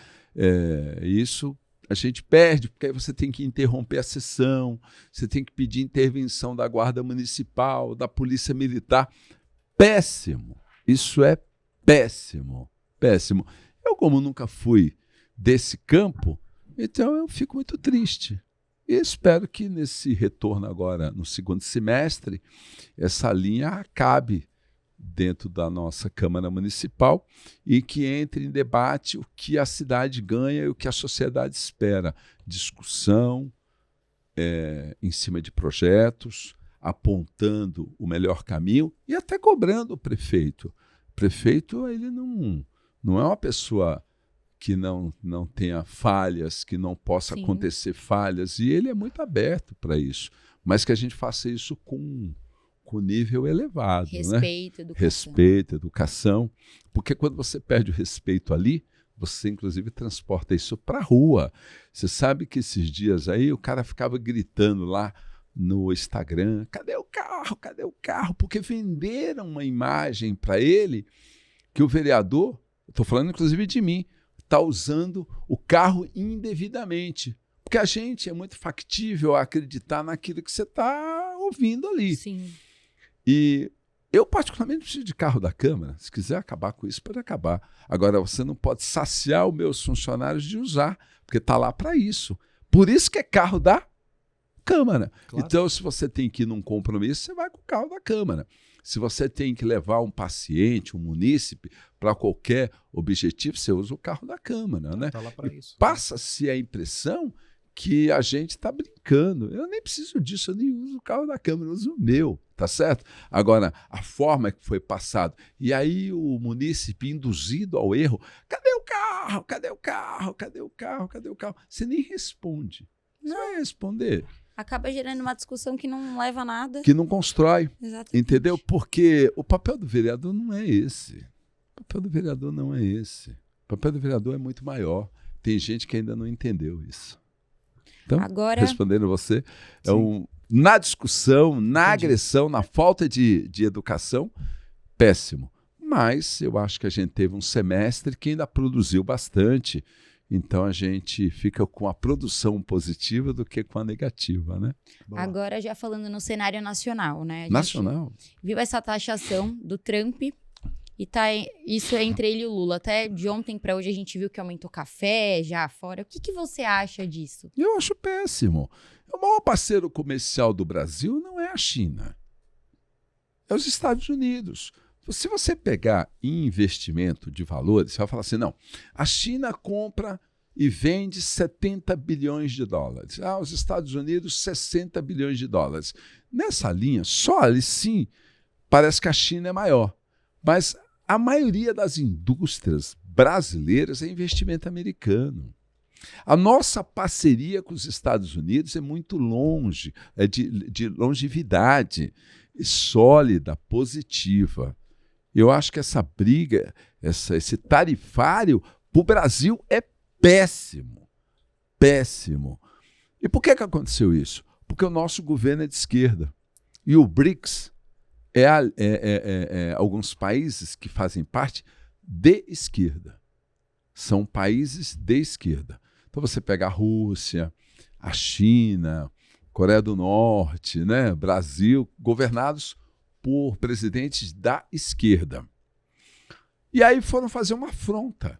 Isso a gente perde, porque aí você tem que interromper a sessão, você tem que pedir intervenção da Guarda Municipal, da Polícia Militar. Péssimo. Isso é péssimo. Péssimo. Eu, como nunca fui desse campo, então eu fico muito triste. E espero que nesse retorno agora, no segundo semestre, essa linha acabe dentro da nossa Câmara Municipal e que entre em debate o que a cidade ganha e o que a sociedade espera. Discussão em cima de projetos, apontando o melhor caminho e até cobrando o prefeito. O prefeito, ele não é uma pessoa que não tenha falhas, que não possa acontecer falhas, e ele é muito aberto para isso, mas que a gente faça isso com nível elevado. Respeito, né? Educação. Respeito, educação, porque quando você perde o respeito ali, você inclusive transporta isso para a rua. Você sabe que esses dias aí o cara ficava gritando lá no Instagram, cadê o carro, cadê o carro? Porque venderam uma imagem para ele que o vereador, estou falando inclusive de mim, está usando o carro indevidamente. Porque a gente é muito factível a acreditar naquilo que você está ouvindo ali. Sim. E eu, particularmente, preciso de carro da Câmara. Se quiser acabar com isso, pode acabar. Agora, você não pode saciar os meus funcionários de usar, porque está lá para isso. Por isso que é carro da Câmara. Claro. Então, se você tem que ir num compromisso, você vai com o carro da Câmara. Se você tem que levar um paciente, um munícipe, para qualquer objetivo, você usa o carro da Câmara. Né? Tá lá para isso. Passa-se a impressão que a gente está brincando. Eu nem preciso disso, eu nem uso o carro da Câmara, eu uso o meu, tá certo? Agora, a forma que foi passado, e aí o munícipe induzido ao erro, cadê o carro? Cadê o carro? Cadê o carro? Cadê o carro? Você nem responde. Você vai responder. Acaba gerando uma discussão que não leva a nada. Que não constrói. Exatamente. Entendeu? Porque o papel do vereador não é esse. O papel do vereador não é esse. O papel do vereador é muito maior. Tem gente que ainda não entendeu isso. Então, agora, respondendo você, na discussão, na Entendi. agressão, na falta de educação, péssimo. Mas eu acho que a gente teve um semestre que ainda produziu bastante. Então a gente fica com a produção positiva do que com a negativa, né? Boa. agora já falando no cenário nacional, né? A gente Nacional. viu essa taxação do Trump e isso é entre ele e o Lula. Até de ontem para hoje a gente viu que aumentou café já fora. O que você acha disso? Eu acho péssimo. O maior parceiro comercial do Brasil não é a China. É os Estados Unidos. Se você pegar em investimento de valores, você vai falar assim, não, a China compra e vende 70 bilhões de dólares. Os Estados Unidos, 60 bilhões de dólares. Nessa linha, só ali sim, parece que a China é maior. Mas a maioria das indústrias brasileiras é investimento americano. A nossa parceria com os Estados Unidos é muito longe, é de longevidade, sólida, positiva. Eu acho que essa briga, esse tarifário para o Brasil é péssimo. Péssimo. E por que aconteceu isso? Porque o nosso governo é de esquerda. E o BRICS alguns países que fazem parte de esquerda. São países de esquerda. Então você pega a Rússia, a China, Coreia do Norte, né, Brasil, governados por presidentes da esquerda. E aí foram fazer uma afronta.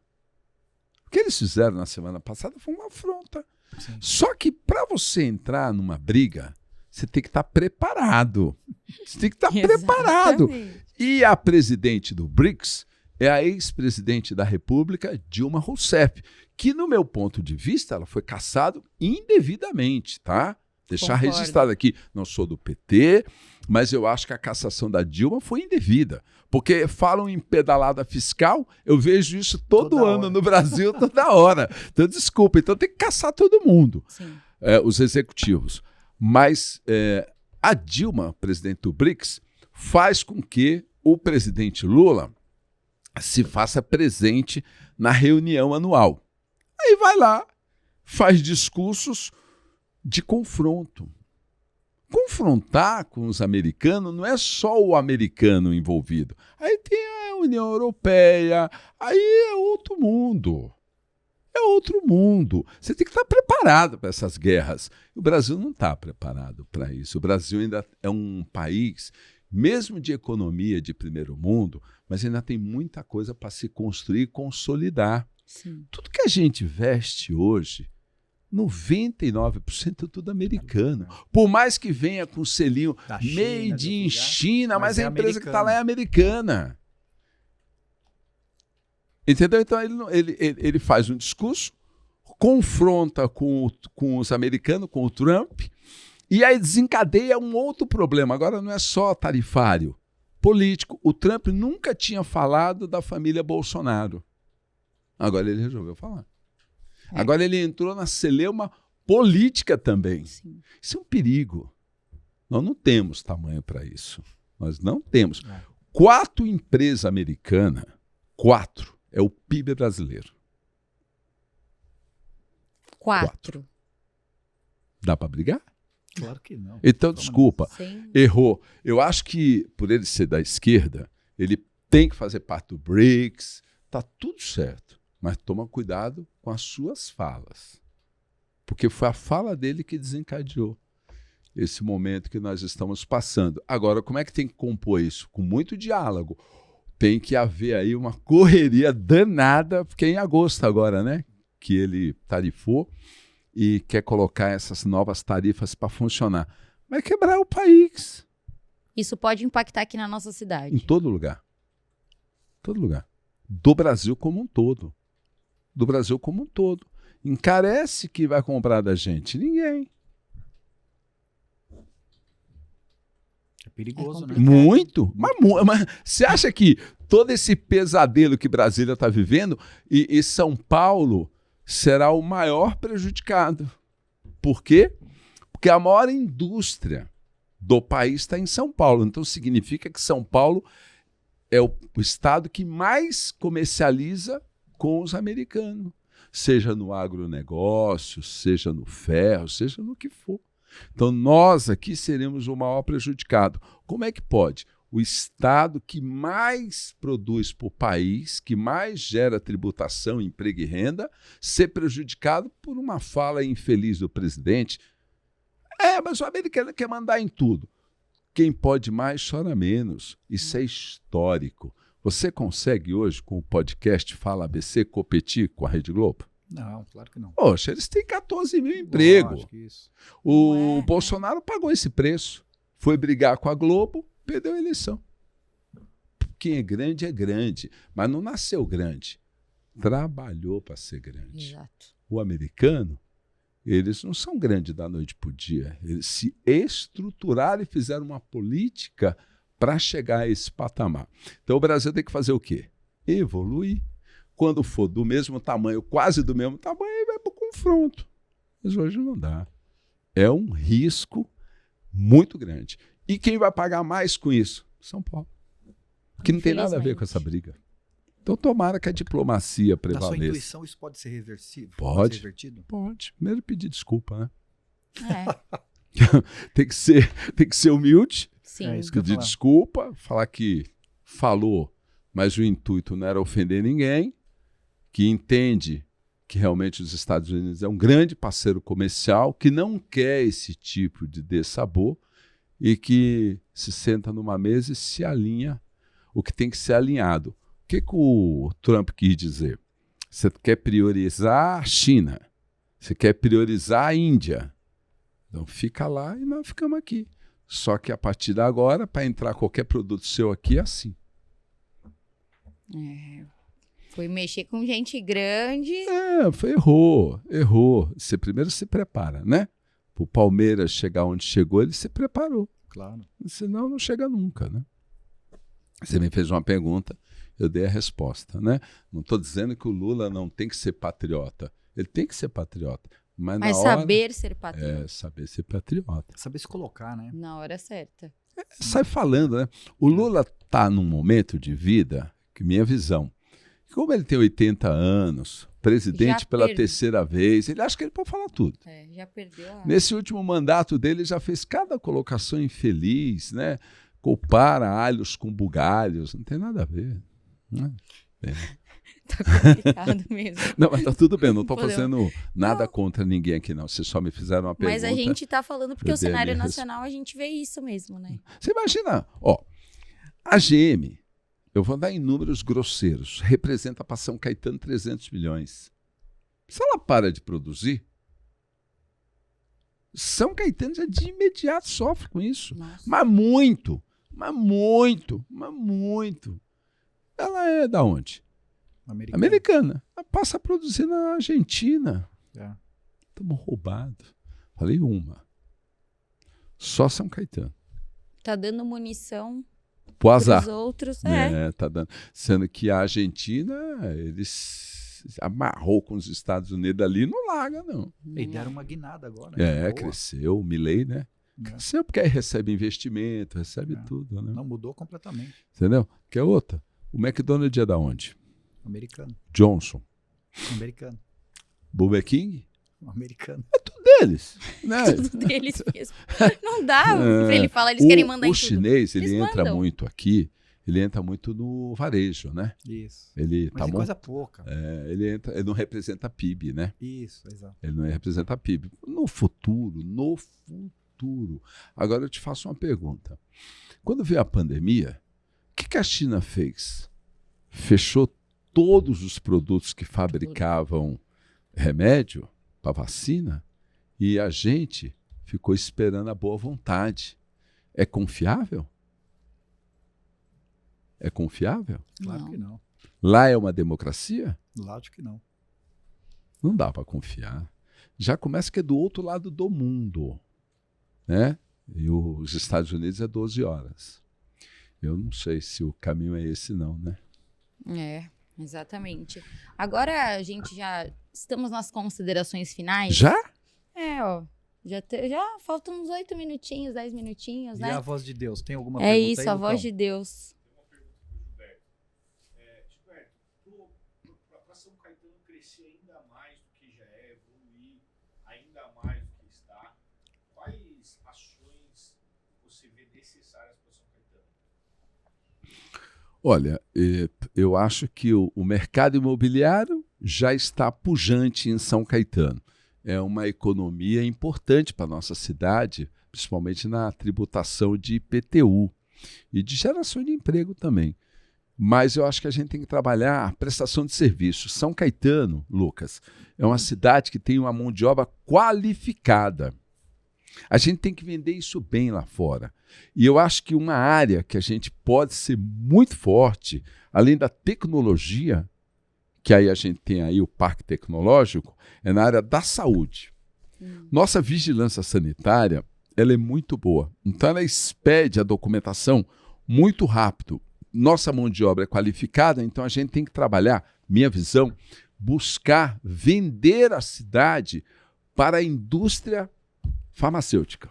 O que eles fizeram na semana passada foi uma afronta. Sim. Só que para você entrar numa briga, você tem que estar preparado. Você tem que estar preparado. E a presidente do BRICS é a ex-presidente da República, Dilma Rousseff, que, no meu ponto de vista, ela foi caçada indevidamente, tá? Deixar Concordo. registrado aqui, não sou do PT, mas eu acho que a cassação da Dilma foi indevida. Porque falam em pedalada fiscal, eu vejo isso todo Toda ano hora. no Brasil, toda hora. Então, desculpa, então tem que caçar todo mundo, Sim. os executivos. Mas a Dilma, presidente do BRICS, faz com que o presidente Lula se faça presente na reunião anual. Aí vai lá, faz discursos de confronto. Confrontar com os americanos não é só o americano envolvido. Aí tem a União Europeia, aí é outro mundo. É outro mundo. Você tem que estar preparado para essas guerras. O Brasil não está preparado para isso. O Brasil ainda é um país, mesmo de economia de primeiro mundo, mas ainda tem muita coisa para se construir e consolidar. Sim. Tudo que a gente veste hoje, 99% é tudo americano. Por mais que venha com selinho Da China, made in lugar, China, mas é a empresa que está lá é americana. americana. Entendeu? Então ele faz um discurso, confronta com os americanos, com o Trump, e aí desencadeia um outro problema. Agora não é só tarifário, político. O Trump nunca tinha falado da família Bolsonaro. Agora ele resolveu falar. Agora ele entrou na celeuma política também. Sim. Isso é um perigo. Nós não temos tamanho para isso. Nós não temos. 4 empresas americanas, 4, é o PIB brasileiro. 4. Dá para brigar? Claro que não. Então, desculpa, Sim. errou. Eu acho que, por ele ser da esquerda, ele tem que fazer parte do BRICS, tá tudo certo. Mas toma cuidado com as suas falas. Porque foi a fala dele que desencadeou esse momento que nós estamos passando. Agora, como é que tem que compor isso? Com muito diálogo. Tem que haver aí uma correria danada, porque é em agosto agora, né? Que ele tarifou e quer colocar essas novas tarifas para funcionar. Vai quebrar o país. Isso pode impactar aqui na nossa Em cidade. todo lugar. Todo lugar. Do Brasil como um todo. Do Brasil como um todo. Encarece que vai comprar da gente? Ninguém. É perigoso, né? Muito. Mas você acha que todo esse pesadelo que Brasília está vivendo e São Paulo será o maior prejudicado? Por quê? Porque a maior indústria do país está em São Paulo. Então significa que São Paulo é o estado que mais comercializa com os americanos. Seja no agronegócio, seja no ferro, seja no que for. Então, nós aqui seremos o maior prejudicado. Como é que pode? O estado que mais produz por país, que mais gera tributação, emprego e renda, ser prejudicado por uma fala infeliz do presidente. Mas o americano quer mandar em tudo. Quem pode mais, chora menos. Isso é histórico. Você consegue hoje, com o podcast Fala ABC, competir com a Rede Globo? Não, claro que não. Poxa, eles têm 14 mil empregos. Lógico, isso. O Bolsonaro pagou esse preço. Foi brigar com a Globo, perdeu a eleição. Quem é grande, mas não nasceu grande. Trabalhou para ser grande. Exato. O americano, eles não são grandes da noite para o dia. Eles se estruturaram e fizeram uma política para chegar a esse patamar. Então o Brasil tem que fazer o quê? Evoluir. Quando for do mesmo tamanho, quase do mesmo tamanho, aí vai para o confronto. Mas hoje não dá. É um risco muito grande. E quem vai pagar mais com isso? São Paulo. Que não tem nada a ver com essa briga. Então tomara que a diplomacia Na sua prevaleça. intuição, isso pode ser reversível? Pode. Ser revertido? Pode. Primeiro pedir desculpa, né? É, tem que ser humilde, sim. É isso que eu ia pedir falar. desculpa, falar que falou, mas o intuito não era ofender ninguém, que entende que realmente os Estados Unidos é um grande parceiro comercial, que não quer esse tipo de dessabor e que se senta numa mesa e se alinha o que tem que ser alinhado. O que o Trump quis dizer? Você quer priorizar a China, você quer priorizar a Índia. Então fica lá e nós ficamos aqui. Só que a partir de agora, para entrar qualquer produto seu aqui, é assim. Foi mexer com gente grande. Errou. Você primeiro se prepara, né? Para o Palmeiras chegar onde chegou, ele se preparou. Claro. Senão não chega nunca, né? Você me fez uma pergunta, eu dei a resposta, né? Não estou dizendo que o Lula não tem que ser patriota. Ele tem que ser patriota. Mas na hora, Saber ser patriota. saber ser patriota. Saber se colocar, né? Na hora certa. Sai falando, né? O Lula está num momento de vida, que minha visão, como ele tem 80 anos, presidente pela terceira vez. Ele acha que ele pode falar tudo. Já perdeu. Nesse último mandato dele, ele já fez cada colocação infeliz, né? Compara alhos com bugalhos. Não tem nada a ver. Né? Tá complicado mesmo. Não, mas tá tudo bem. Não estou fazendo nada contra ninguém aqui, não. Vocês só me fizeram uma pergunta. Mas a gente tá falando porque o cenário nacional a gente vê isso mesmo, né? Você imagina, a GM, eu vou dar em números grosseiros, representa para São Caetano 300 milhões. Se ela para de produzir, São Caetano já de imediato sofre com isso. Nossa. Mas muito. Ela é da onde? Americana. Ela passa a produzir na Argentina. Estamos roubados. Falei uma. Só São Caetano. Tá dando munição pro azar. Os outros, tá dando. Sendo que a Argentina, eles amarrou com os Estados Unidos ali, não larga, não. E deram uma guinada agora. Cresceu, o Milei, né? Cresceu porque aí recebe investimento, recebe tudo, né? Não, mudou completamente. Entendeu? Que é outra. O McDonald's é da onde? Americano. Johnson. Americano. Burger King? Americano. É tudo deles. Né? Tudo deles mesmo. Não dá pra ele falar, eles querem mandar em tudo. O chinês, ele Eles entra mandam. muito aqui, ele entra muito no varejo, né? Isso. Ele Mas é coisa pouca. ele não representa PIB, né? Isso, exato. Ele não representa PIB. No futuro. Agora eu te faço uma pergunta. Quando veio a pandemia, o que a China fez? Fechou todos os produtos que fabricavam remédio para vacina e a gente ficou esperando a boa vontade. É confiável? É confiável? Claro que não. Lá é uma democracia? Lógico que não. Não dá para confiar. Já começa que é do outro lado do mundo, né? E os Estados Unidos é 12 horas. Eu não sei se o caminho é esse não, né? Exatamente. Agora a gente já estamos nas considerações finais. Já? Já faltam uns 8 minutinhos, 10 minutinhos, né? E a voz de Deus? Tem alguma É pergunta isso, aí, a Lucão? voz de Deus. Para São Caetano crescer ainda mais do que já é, evoluir ainda mais do que está, quais ações você vê necessárias para São Caetano? Olha, eu acho que o mercado imobiliário já está pujante em São Caetano. É uma economia importante para a nossa cidade, principalmente na tributação de IPTU e de geração de emprego também. Mas eu acho que a gente tem que trabalhar a prestação de serviços. São Caetano, Lucas, é uma cidade que tem uma mão de obra qualificada. A gente tem que vender isso bem lá fora. E eu acho que uma área que a gente pode ser muito forte, além da tecnologia, que aí a gente tem aí o parque tecnológico, é na área da saúde. Nossa vigilância sanitária, ela é muito boa. Então ela expede a documentação muito rápido. Nossa mão de obra é qualificada, então a gente tem que trabalhar, minha visão, buscar vender a cidade para a indústria farmacêutica.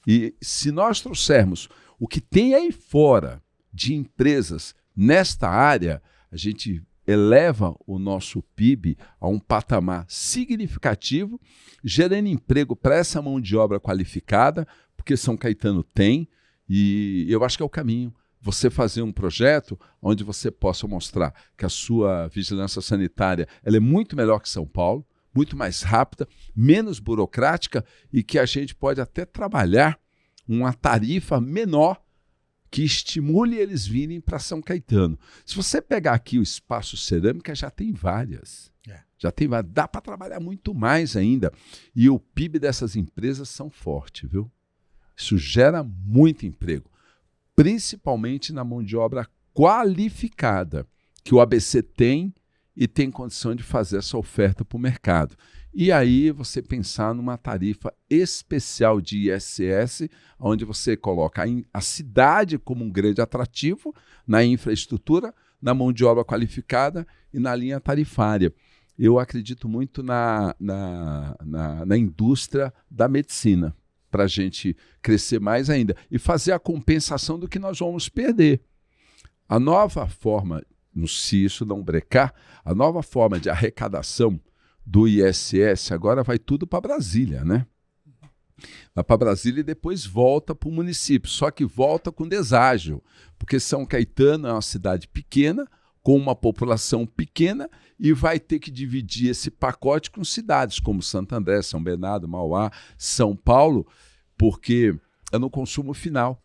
E se nós trouxermos o que tem aí fora de empresas nesta área, a gente eleva o nosso PIB a um patamar significativo, gerando emprego para essa mão de obra qualificada, porque São Caetano tem, e eu acho que é o caminho. Você fazer um projeto onde você possa mostrar que a sua vigilância sanitária ela é muito melhor que São Paulo, muito mais rápida, menos burocrática e que a gente pode até trabalhar uma tarifa menor que estimule eles virem para São Caetano. Se você pegar aqui o Espaço Cerâmica, já tem várias. Já tem várias. Dá para trabalhar muito mais ainda. E o PIB dessas empresas são fortes, viu? Isso gera muito emprego, principalmente na mão de obra qualificada, que o ABC tem e tem condição de fazer essa oferta para o mercado. E aí você pensar numa tarifa especial de ISS, onde você coloca a cidade como um grande atrativo na infraestrutura, na mão de obra qualificada e na linha tarifária. Eu acredito muito na indústria da medicina, para a gente crescer mais ainda e fazer a compensação do que nós vamos perder. A nova forma, Se isso não brecar, a nova forma de arrecadação do ISS agora vai tudo para Brasília, né? Vai para Brasília e depois volta para o município, só que volta com deságio, porque São Caetano é uma cidade pequena, com uma população pequena, e vai ter que dividir esse pacote com cidades como Santo André, São Bernardo, Mauá, São Paulo, porque é no consumo final.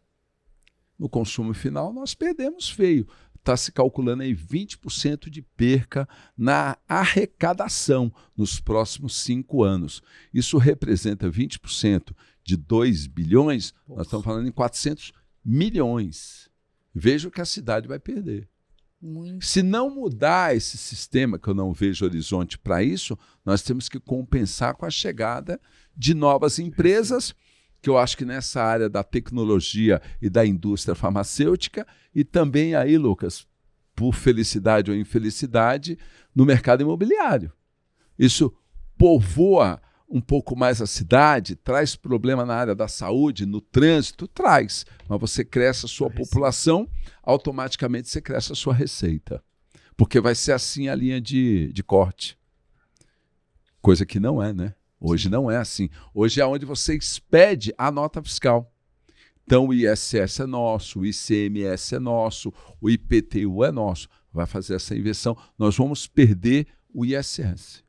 No consumo final nós perdemos feio. Está se calculando aí 20% de perca na arrecadação nos próximos 5 anos. Isso representa 20% de 2 bilhões, nós estamos falando em 400 milhões. Veja o que a cidade vai perder. Muito. Se não mudar esse sistema, que eu não vejo horizonte para isso, nós temos que compensar com a chegada de novas empresas, que eu acho que nessa área da tecnologia e da indústria farmacêutica, e também aí, Lucas, por felicidade ou infelicidade, no mercado imobiliário. Isso povoa um pouco mais a cidade, traz problema na área da saúde, no trânsito, traz. Mas você cresce a sua população, automaticamente você cresce a sua receita. Porque vai ser assim a linha de corte. Coisa que não é, né? Hoje não é assim. Hoje é onde você expede a nota fiscal. Então o ISS é nosso, o ICMS é nosso, o IPTU é nosso. Vai fazer essa inversão. Nós vamos perder o ISS.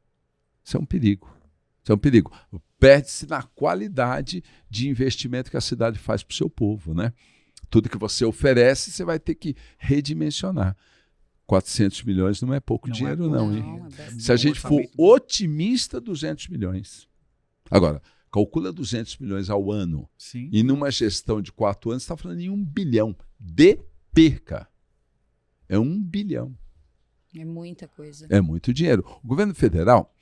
Isso é um perigo. Isso é um perigo. Perde-se na qualidade de investimento que a cidade faz para o seu povo, né? Tudo que você oferece, você vai ter que redimensionar. 400 milhões não é pouco dinheiro, não. Hein? Se a gente for otimista, 200 milhões. Agora, calcula 200 milhões ao ano. Sim. E numa gestão de 4 anos, você está falando em 1 bilhão de perca. É 1 bilhão. É muita coisa. É muito dinheiro. O governo federal,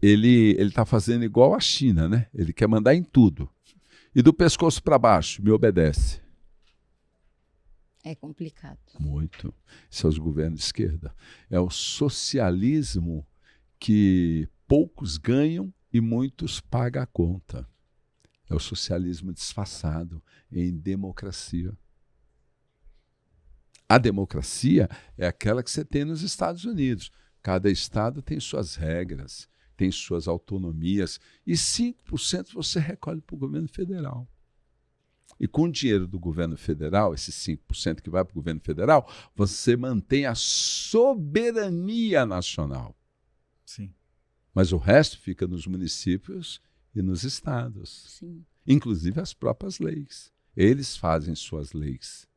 ele está fazendo igual a China, né? Ele quer mandar em tudo. E do pescoço para baixo, me obedece. É complicado. Muito. Isso é os governos de esquerda. É o socialismo que poucos ganham e muitos pagam a conta. É o socialismo disfarçado em democracia. A democracia é aquela que você tem nos Estados Unidos. Cada estado tem suas regras, tem suas autonomias, e 5% você recolhe para o governo federal. E com o dinheiro do governo federal, esses 5% que vai para o governo federal, você mantém a soberania nacional. Sim. Mas o resto fica nos municípios e nos estados. Sim. Inclusive as próprias leis. Eles fazem suas leis.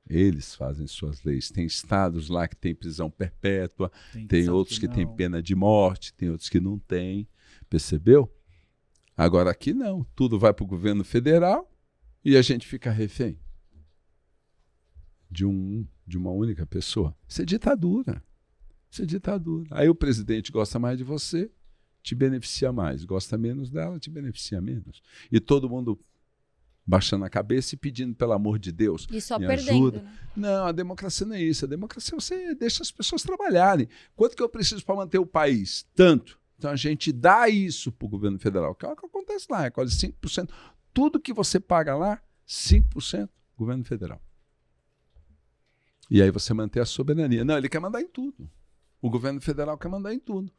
Eles fazem suas leis. Tem estados lá que tem prisão perpétua, tem outros que têm pena de morte, tem outros que não têm. Percebeu? Agora aqui não. Tudo vai para o governo federal e a gente fica refém de uma única pessoa. Isso é ditadura. Isso é ditadura. Aí o presidente gosta mais de você, te beneficia mais. Gosta menos dela, te beneficia menos. E todo mundo baixando a cabeça e pedindo, pelo amor de Deus, e só me perdendo, ajuda. né? Não, a democracia não é isso. A democracia você deixa as pessoas trabalharem. Quanto que eu preciso para manter o país? Tanto. Então a gente dá isso para o governo federal, que é o que acontece lá, é quase 5%. Tudo que você paga lá, 5%, governo federal. E aí você mantém a soberania. Não, ele quer mandar em tudo. O governo federal quer mandar em tudo.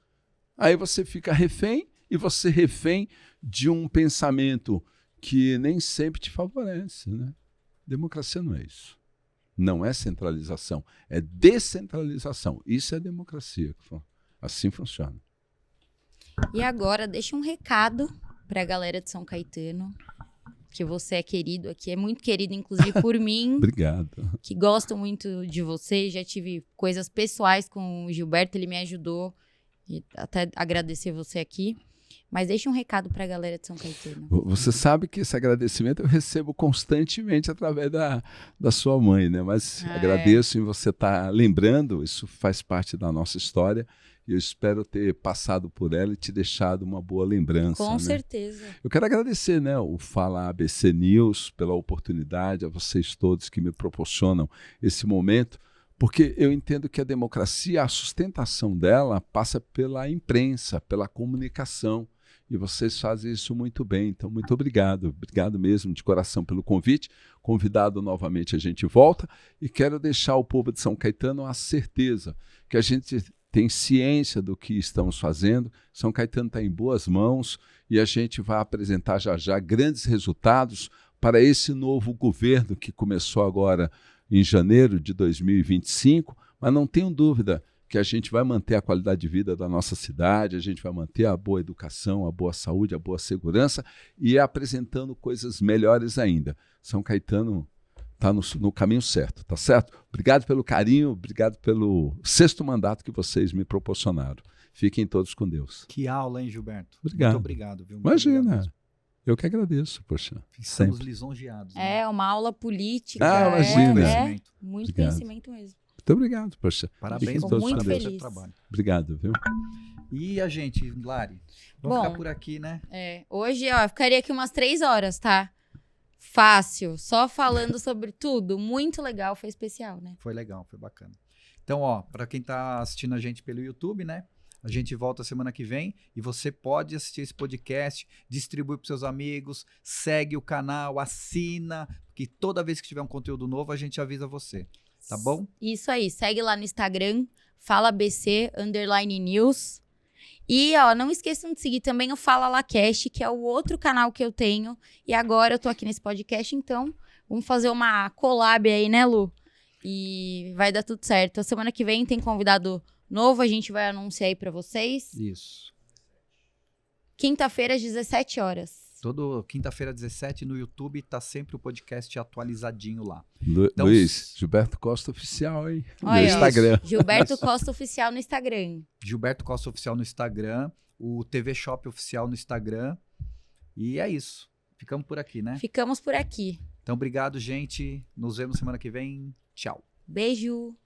Aí você fica refém, e você refém de um pensamento que nem sempre te favorece, né? Democracia não é isso. Não é centralização, é descentralização. Isso é democracia. Assim funciona. E agora, deixa um recado para a galera de São Caetano, que você é querido aqui, é muito querido, inclusive, por mim. Obrigado. Que gosto muito de você. Já tive coisas pessoais com o Gilberto, ele me ajudou. E até agradecer você aqui. Mas deixa um recado para a galera de São Caetano. Você sabe que esse agradecimento eu recebo constantemente através da sua mãe, né? Mas agradeço em você estar lembrando, isso faz parte da nossa história. E eu espero ter passado por ela e te deixado uma boa lembrança. Com né? certeza. Eu quero agradecer, né, o Fala ABC News pela oportunidade, a vocês todos que me proporcionam esse momento, porque eu entendo que a democracia, a sustentação dela passa pela imprensa, pela comunicação. e vocês fazem isso muito bem. Então, muito obrigado. Obrigado mesmo de coração pelo convite. Convidado novamente, a gente volta. E quero deixar o povo de São Caetano a certeza que a gente tem ciência do que estamos fazendo. São Caetano está em boas mãos e a gente vai apresentar já já grandes resultados para esse novo governo que começou agora em janeiro de 2025, mas não tenho dúvida que a gente vai manter a qualidade de vida da nossa cidade, a gente vai manter a boa educação, a boa saúde, a boa segurança e apresentando coisas melhores ainda. São Caetano está no caminho certo, tá certo? Obrigado pelo carinho, obrigado pelo 6º mandato que vocês me proporcionaram. Fiquem todos com Deus. Que aula, hein, Gilberto? Obrigado. Muito obrigado, viu? Muito Imagina, obrigado mesmo. eu que agradeço, poxa. Estamos Sempre. lisonjeados. Né? É uma aula política. Imagina. Muito Obrigado. conhecimento mesmo. Muito obrigado, poxa. Parabéns Fiquem Fico todos muito com Deus. feliz. trabalho. Obrigado, viu? E a gente, Lari? Vamos Bom, ficar por aqui, né? Hoje, ó, eu ficaria aqui umas 3 horas, tá? Fácil, só falando sobre tudo. Muito legal, foi especial, né? Foi legal, foi bacana. Então, ó, para quem tá assistindo a gente pelo YouTube, né? A gente volta semana que vem e você pode assistir esse podcast, distribui para seus amigos, segue o canal, assina, que toda vez que tiver um conteúdo novo a gente avisa você, tá bom? Isso aí, segue lá no Instagram, FalaBC_News. E, ó, não esqueçam de seguir também o Fala Lacast, que é o outro canal que eu tenho. E agora eu tô aqui nesse podcast, então vamos fazer uma collab aí, né, Lu? E vai dar tudo certo. A semana que vem tem convidado novo, a gente vai anunciar aí pra vocês. Isso. Quinta-feira, às 17 horas. Todo quinta-feira, 17, no YouTube, tá sempre o podcast atualizadinho lá. Então, Luiz, Gilberto Costa Oficial, hein? Olha, No Instagram. Gilberto Costa Oficial no Instagram. Gilberto Costa Oficial no Instagram, o TV Shop Oficial no Instagram. E é isso. Ficamos por aqui, né? Ficamos por aqui. Então, obrigado, gente. Nos vemos semana que vem. Tchau. Beijo!